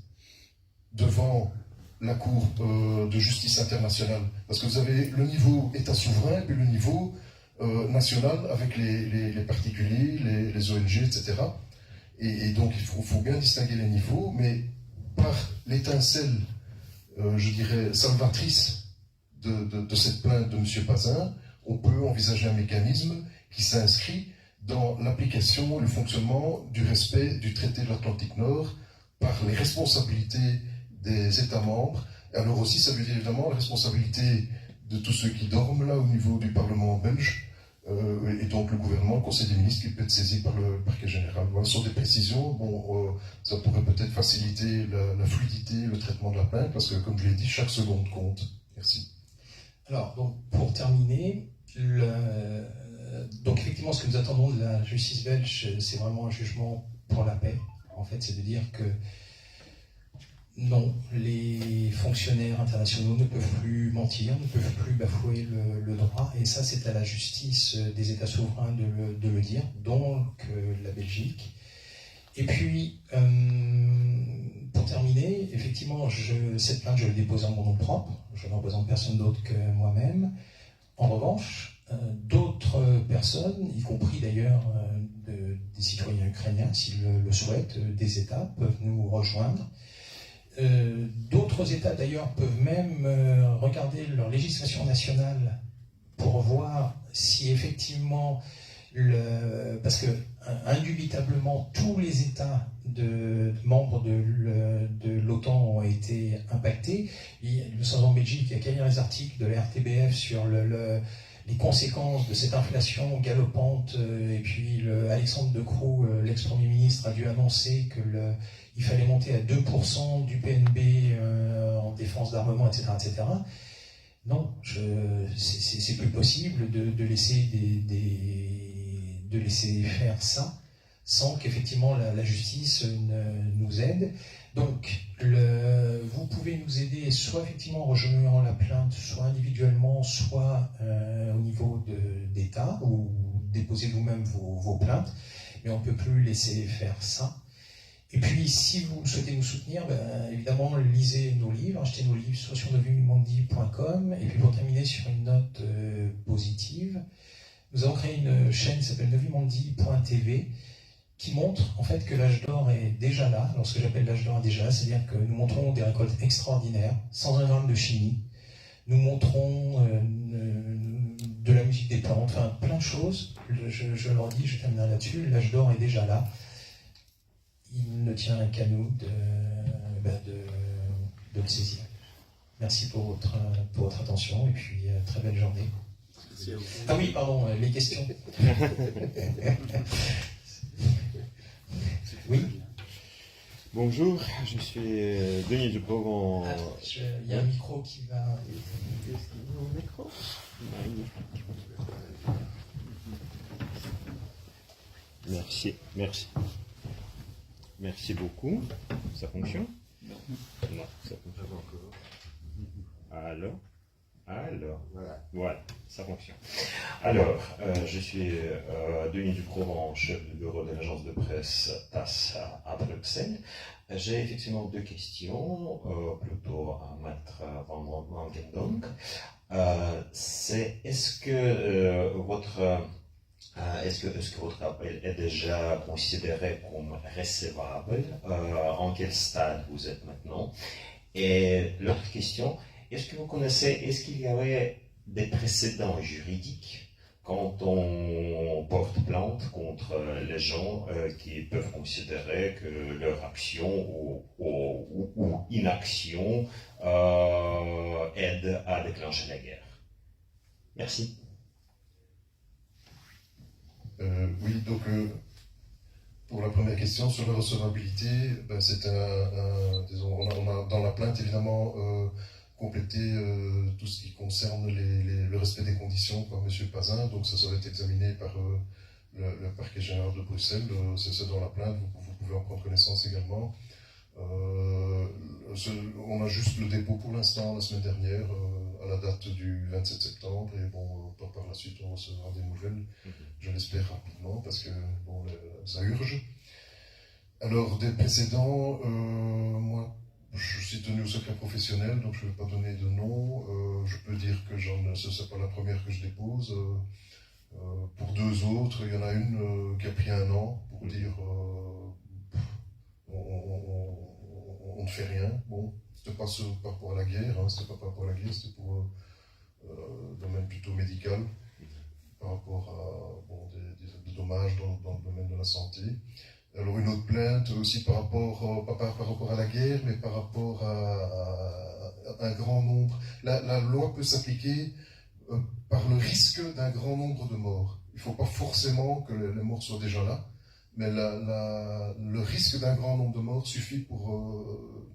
devant la Cour de justice internationale. Parce que vous avez le niveau État souverain et puis le niveau national avec les particuliers, les ONG, etc. Et donc il faut bien distinguer les niveaux, mais par l'étincelle, je dirais, salvatrice de cette plainte de M. Pazin, on peut envisager un mécanisme qui s'inscrit dans l'application et le fonctionnement du respect du traité de l'Atlantique Nord par les responsabilités des États membres. Alors aussi, ça veut dire évidemment la responsabilité de tous ceux qui dorment là au niveau du Parlement belge, et donc le gouvernement, le Conseil des ministres qui peut être saisi par le parquet général. Voilà, sur des précisions, ça pourrait peut-être faciliter la fluidité, le traitement de la plainte, parce que comme je l'ai dit, chaque seconde compte. Merci. Alors, donc, pour terminer, donc effectivement, ce que nous attendons de la justice belge, c'est vraiment un jugement pour la paix. En fait, c'est de dire que non, les fonctionnaires internationaux ne peuvent plus mentir, ne peuvent plus bafouer le droit, et ça, c'est à la justice des États souverains de le dire, donc la Belgique. Et puis, pour terminer, effectivement, cette plainte, je l'ai déposée en mon nom propre, je ne représente personne d'autre que moi-même. En revanche, d'autres personnes, y compris d'ailleurs des citoyens ukrainiens, s'ils le souhaitent, des États, peuvent nous rejoindre. D'autres États d'ailleurs peuvent même regarder leur législation nationale pour voir si effectivement, parce que indubitablement tous les États membres de l'OTAN ont été impactés. Nous sommes en Belgique, il y a qu'à lire les articles de la RTBF sur les conséquences de cette inflation galopante, et puis Alexandre De Croo, l'ex-premier ministre, a dû annoncer qu'il fallait monter à 2% du PNB en défense d'armement, etc., etc. Non, c'est plus possible de laisser de laisser faire ça sans qu'effectivement la justice nous aide. Donc, vous pouvez nous aider soit effectivement en rejoignant la plainte, soit individuellement, soit au niveau d'État, ou déposer vous-même vos plaintes, mais on ne peut plus laisser faire ça. Et puis, si vous souhaitez nous soutenir, évidemment, lisez nos livres, achetez nos livres soit sur novimandi.com, et puis pour terminer sur une note positive, nous avons créé une chaîne qui s'appelle novimandi.tv, qui montre en fait que l'âge d'or est déjà là. Alors ce que j'appelle l'âge d'or est déjà là, c'est-à-dire que nous montrons des récoltes extraordinaires, sans un gramme de chimie. Nous montrons de la musique des plantes, enfin plein de choses. Je leur dis, je terminerai là-dessus, l'âge d'or est déjà là. Il ne tient qu'à nous de le saisir. Merci pour votre attention et puis très belle journée. Ah oui, pardon, les questions. Oui. Bonjour, je suis Denis Duprovent. Il y a un micro qui va. Merci, merci. Merci beaucoup. Ça fonctionne? Non, ça fonctionne pas encore. Alors, voilà, ça fonctionne. Alors, je suis Denis Duprovent, chef de bureau de l'agence de presse TAS à Bruxelles. J'ai effectivement deux questions, plutôt à Maître Van Langendonk. C'est est-ce que votre appel est déjà considéré comme recevable? En quel stade vous êtes maintenant? Et l'autre question, est-ce qu'il y avait des précédents juridiques quand on porte plainte contre les gens qui peuvent considérer que leur action ou inaction aide à déclencher la guerre? Merci. Oui, donc pour la première question sur la recevabilité, c'est disons, on a dans la plainte évidemment complété tout ce qui concerne le respect des conditions par M. Pazin, donc ça va être examiné par le parquet général de Bruxelles, c'est dans la plainte, vous pouvez en prendre connaissance également. On a juste le dépôt pour l'instant la semaine dernière, à la date du 27 septembre, et bon, par la suite on recevra des nouvelles, je l'espère rapidement, parce que bon, ça urge. Alors, des précédents, moi, je suis tenu au secret professionnel, donc je ne vais pas donner de nom. Je peux dire que ce n'est pas la première que je dépose. Pour deux autres, il y en a une qui a pris 1 an pour dire on ne fait rien. Bon, c'était pas par rapport à la guerre, hein, c'était pas par rapport à la guerre, c'était pour un domaine plutôt médical, par rapport à des dommages dans le domaine de la santé. Alors une autre plainte aussi pas par rapport à la guerre, mais par rapport à un grand nombre. La loi peut s'appliquer par le risque d'un grand nombre de morts. Il ne faut pas forcément que les morts soient déjà là, mais le risque d'un grand nombre de morts suffit pour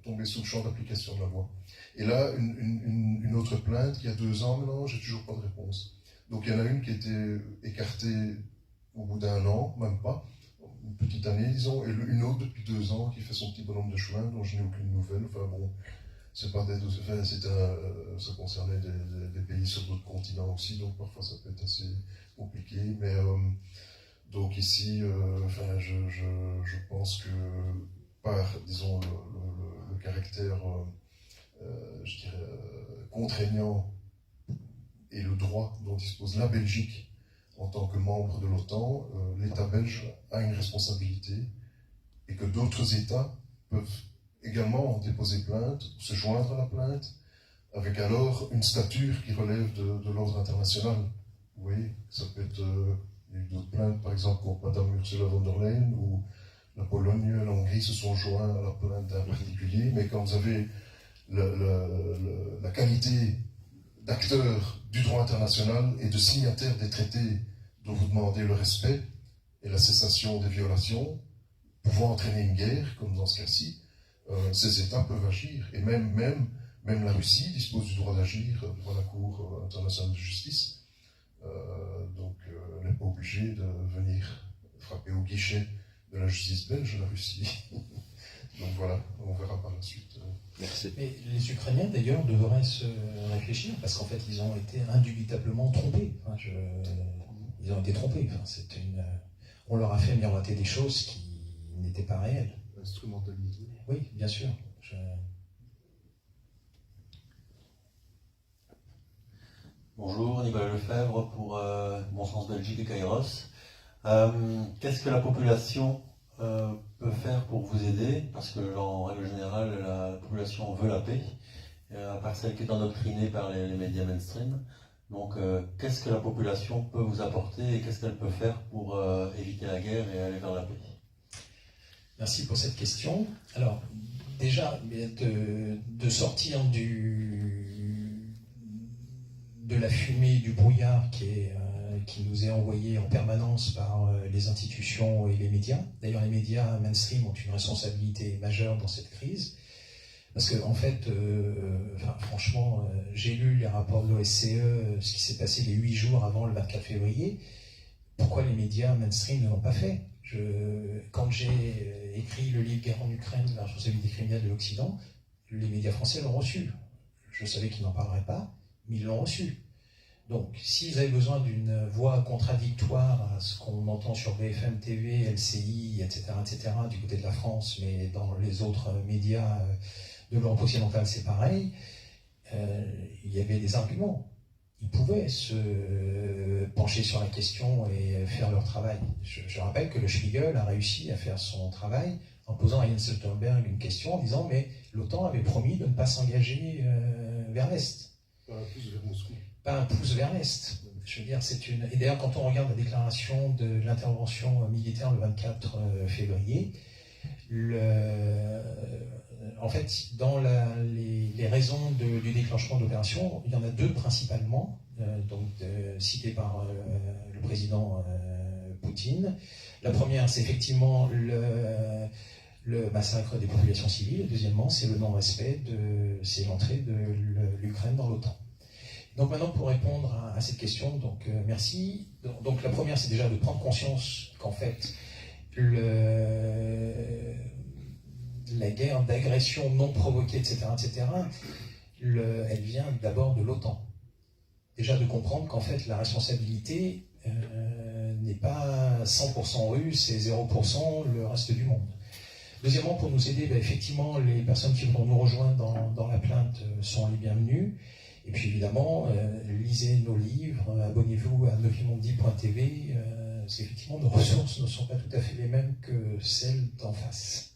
tomber sous le champ d'application de la loi. Et là, une autre plainte qui a 2 ans maintenant, j'ai toujours pas de réponse. Donc il y en a une qui a été écartée au bout d'1 an, même pas, une petite année disons, et une autre depuis 2 ans qui fait son petit bonhomme de chemin dont je n'ai aucune nouvelle. Enfin bon, c'est pas ça concernait des pays sur d'autres continents aussi, donc parfois ça peut être assez compliqué. Mais donc ici, je pense que par, disons, le caractère, je dirais, contraignant et le droit dont dispose la Belgique en tant que membre de l'OTAN, l'État belge a une responsabilité et que d'autres États peuvent également déposer plainte, se joindre à la plainte, avec alors une stature qui relève de l'ordre international. Vous voyez, ça peut être il y a eu d'autres plaintes, par exemple contre Madame Ursula von der Leyen, où la Pologne et la Hongrie se sont joints à la plainte d'un particulier, mais quand vous avez la qualité d'acteur du droit international et de signataire des traités dont vous demandez le respect et la cessation des violations, pouvant entraîner une guerre, comme dans ce cas-ci, ces États peuvent agir. Et même la Russie dispose du droit d'agir devant la Cour internationale de justice. Donc elle n'est pas obligée de venir frapper au guichet de la justice belge, la Russie. Donc voilà, on verra par la suite. Merci. Mais les Ukrainiens, d'ailleurs, devraient se réfléchir, parce qu'en fait, ils ont été indubitablement trompés. Enfin, ils ont été trompés. Enfin, on leur a fait miroiter des choses qui n'étaient pas réelles. Instrumentalisé. Oui, bien sûr. Bonjour, Nicolas Lefebvre pour Bon Sens Belgique et Kairos. Qu'est-ce que la population peut faire pour vous aider? Parce que, en règle générale, la population veut la paix, à part celle qui est endoctrinée par les médias mainstream. Donc, qu'est-ce que la population peut vous apporter et qu'est-ce qu'elle peut faire pour éviter la guerre et aller vers la paix? Merci pour cette question. Alors, déjà, de sortir de la fumée, du brouillard qui nous est envoyé en permanence par les institutions et les médias. D'ailleurs, les médias mainstream ont une responsabilité majeure dans cette crise. Parce que, en fait, franchement, j'ai lu les rapports de l'OSCE, ce qui s'est passé les 8 jours avant le 24 février. Pourquoi les médias mainstream ne l'ont pas fait? Quand j'ai écrit le livre Guerre en Ukraine, la responsabilité criminelle de l'Occident, les médias français l'ont reçu. Je savais qu'ils n'en parleraient pas, mais ils l'ont reçu. Donc, s'ils avaient besoin d'une voix contradictoire à ce qu'on entend sur BFM TV, LCI, etc., du côté de la France, mais dans les autres médias de l'Europe occidentale, c'est pareil, il y avait des arguments. Ils pouvaient se pencher sur la question et faire leur travail. Je rappelle que le Spiegel a réussi à faire son travail en posant à Jens Stoltenberg une question en disant « mais l'OTAN avait promis de ne pas s'engager vers l'Est ». Pas un pouce vers Moscou. Pas un pouce vers l'Est. Je veux dire, et d'ailleurs, quand on regarde la déclaration de l'intervention militaire le 24 février, en fait, dans les raisons du déclenchement de l'opération, il y en a 2 principalement, citées par le président Poutine. La première, c'est effectivement le massacre des populations civiles. Deuxièmement, c'est le non-respect c'est l'entrée de l'Ukraine dans l'OTAN. Donc maintenant, pour répondre à cette question, merci. Donc la première, c'est déjà de prendre conscience qu'en fait, la guerre d'agression non provoquée, etc., elle vient d'abord de l'OTAN. Déjà de comprendre qu'en fait, la responsabilité n'est pas 100% russe et 0% le reste du monde. Deuxièmement, pour nous aider, effectivement, les personnes qui vont nous rejoindre dans la plainte sont les bienvenues. Et puis évidemment, lisez nos livres, abonnez-vous à novimondi.tv, parce qu'effectivement, nos ressources ne sont pas tout à fait les mêmes que celles d'en face.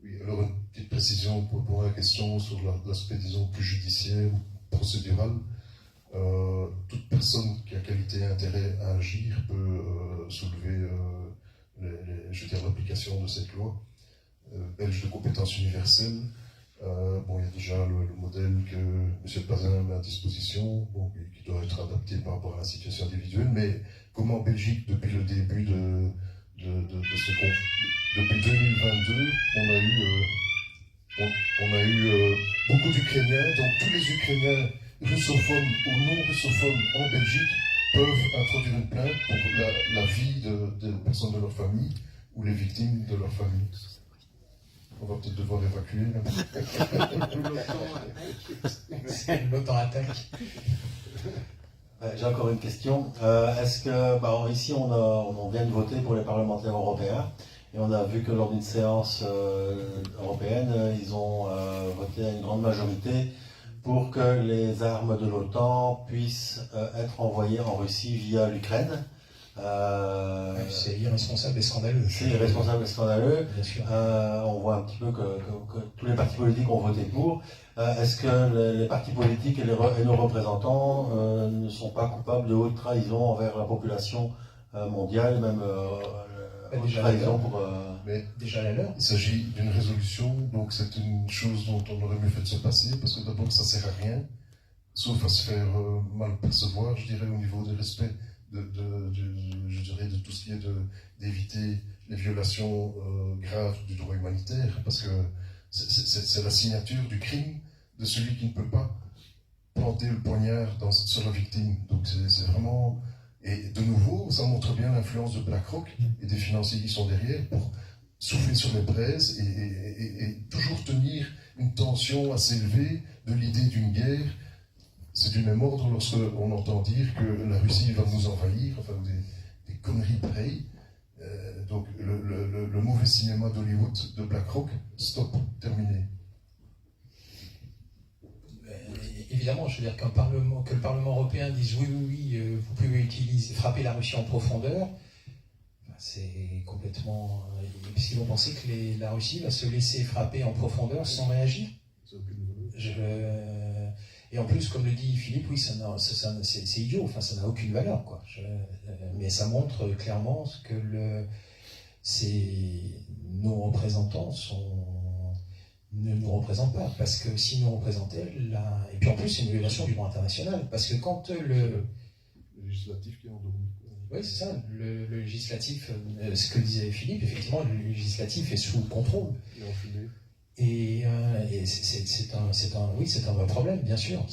Oui, alors une petite précision pour répondre à la question sur l'aspect, disons, plus judiciaire, procédural. Toute personne qui a qualité et intérêt à agir peut soulever l'application de cette loi belge de compétence universelle. Il y a déjà le modèle que M. Pazin met à disposition, qui doit être adapté par rapport à la situation individuelle, mais comme en Belgique, depuis le début de ce conflit, depuis 2022, on a eu beaucoup d'Ukrainiens, donc tous les Ukrainiens russophones ou non russophones en Belgique peuvent introduire une plainte pour la vie de personnes de leur famille ou les victimes de leur famille. On va peut-être devoir évacuer. L'OTAN attaque. J'ai encore une question. Est-ce que, ici, on vient de voter pour les parlementaires européens, et on a vu que lors d'une séance européenne, ils ont voté à une grande majorité pour que les armes de l'OTAN puissent être envoyées en Russie via l'Ukraine. C'est irresponsable et scandaleux. C'est irresponsable et scandaleux. Bien sûr. On voit un petit peu que tous les partis politiques ont voté pour. Est-ce que les partis politiques et nos représentants ne sont pas coupables de haute trahison envers la population mondiale, même haute trahison pour... Mais déjà la leur. Il s'agit d'une résolution, donc c'est une chose dont on aurait mieux fait de se passer, parce que d'abord ça ne sert à rien, sauf à se faire mal percevoir, je dirais, au niveau du respect de tout ce qui est d'éviter les violations graves du droit humanitaire, parce que c'est la signature du crime de celui qui ne peut pas planter le poignard sur la victime. Donc c'est vraiment... Et de nouveau, ça montre bien l'influence de BlackRock et des financiers qui sont derrière pour souffler sur les braises et toujours tenir une tension assez élevée de l'idée d'une guerre. C'est du même ordre lorsqu'on entend dire que la Russie va nous envahir, enfin des conneries pareilles. Donc le mauvais cinéma d'Hollywood de BlackRock, stop, terminé. Évidemment, je veux dire que le Parlement européen dise oui, vous pouvez frapper la Russie en profondeur. C'est complètement... Est-ce qu'ils vont penser que la Russie va se laisser frapper en profondeur sans réagir? Et en plus, comme le dit Philippe, oui, c'est idiot, enfin, ça n'a aucune valeur, quoi. Mais ça montre clairement que nos représentants ne nous représentent pas, parce que s'ils nous représentaient, et puis en plus, c'est une violation du droit international, parce que quand Le législatif qui est endormi. oui, c'est ça, le législatif, ce que disait Philippe, effectivement, le législatif est sous contrôle. Il est enfumé. Et c'est un vrai problème, bien sûr.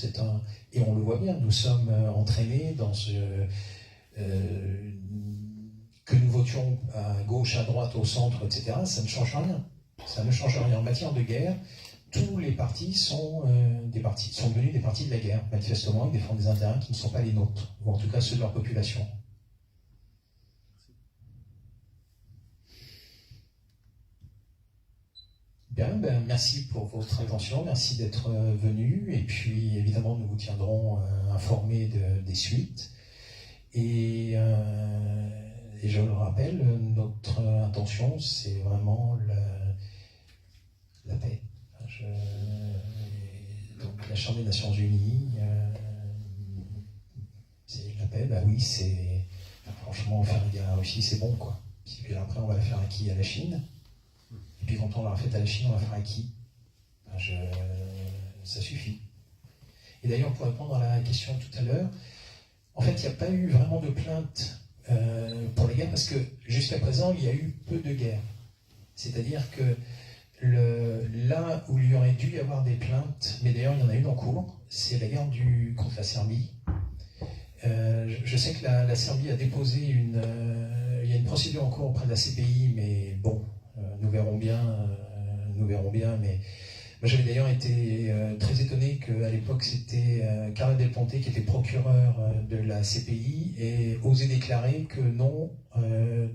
Et on le voit bien, nous sommes entraînés dans que nous votions à gauche, à droite, au centre, etc. Ça ne change rien. Ça ne change rien. En matière de guerre, tous les partis sont devenus des partis de la guerre. Manifestement, ils défendent des intérêts qui ne sont pas les nôtres, ou en tout cas ceux de leur population. Bien, merci pour votre attention, merci d'être venu, et puis évidemment nous vous tiendrons informés des suites. Et je le rappelle, notre intention c'est vraiment la paix. Donc la Chambre des Nations Unies, c'est la paix, bah oui, franchement faire la guerre à la Russie c'est bon quoi. Puis après on va la faire à qui? À la Chine. Et puis quand on l'aura fait à la Chine, on va faire à qui? Ça suffit. Et d'ailleurs, pour répondre à la question tout à l'heure, en fait, il n'y a pas eu vraiment de plainte pour les guerres, parce que jusqu'à présent, il y a eu peu de guerres. C'est-à-dire que là où il y aurait dû y avoir des plaintes, mais d'ailleurs il y en a une en cours, c'est la guerre contre la Serbie. Je sais que la Serbie a déposé il y a une procédure en cours auprès de la CPI, mais bon, nous verrons bien, mais moi j'avais d'ailleurs été très étonné qu'à l'époque c'était Carla Del Ponte qui était procureur de la CPI et osait déclarer que non,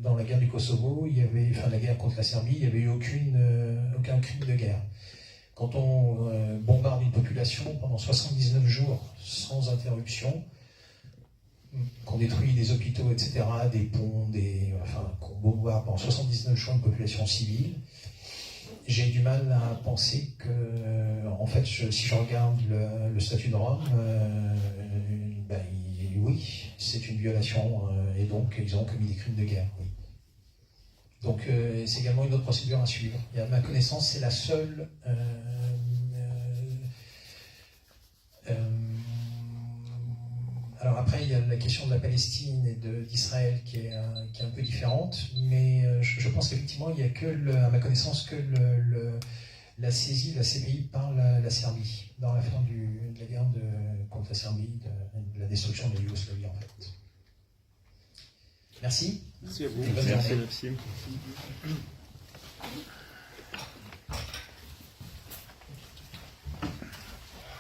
dans la guerre du Kosovo, la guerre contre la Serbie, il n'y avait eu aucun crime de guerre. Quand on bombarde une population pendant 79 jours sans interruption, qu'on détruit des hôpitaux, etc., des ponts, qu'on bombarde pendant 79 jours une population civile, j'ai du mal à penser que, en fait, si je regarde le statut de Rome, oui, c'est une violation, et donc ils ont commis des crimes de guerre, oui. Donc c'est également une autre procédure à suivre. Et à ma connaissance, c'est la seule... Alors après, il y a la question de la Palestine et d'Israël qui est un peu différente, mais je pense qu'effectivement, il n'y a à ma connaissance, que la saisie de la CPI par la Serbie, dans l'affaire de la guerre contre la Serbie, de la destruction de la Yougoslavie, en fait. Merci. Merci à vous. Et bonne journée. Merci.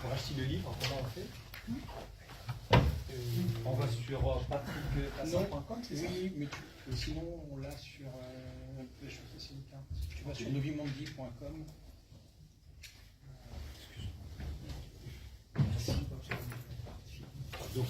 Pour acheter le livre, comment on fait? On va sur patrickpassin.com, c'est ça? Oui, mais sinon on l'a sur les choses facilites. Tu vas sur novimondi.com. Merci. Donc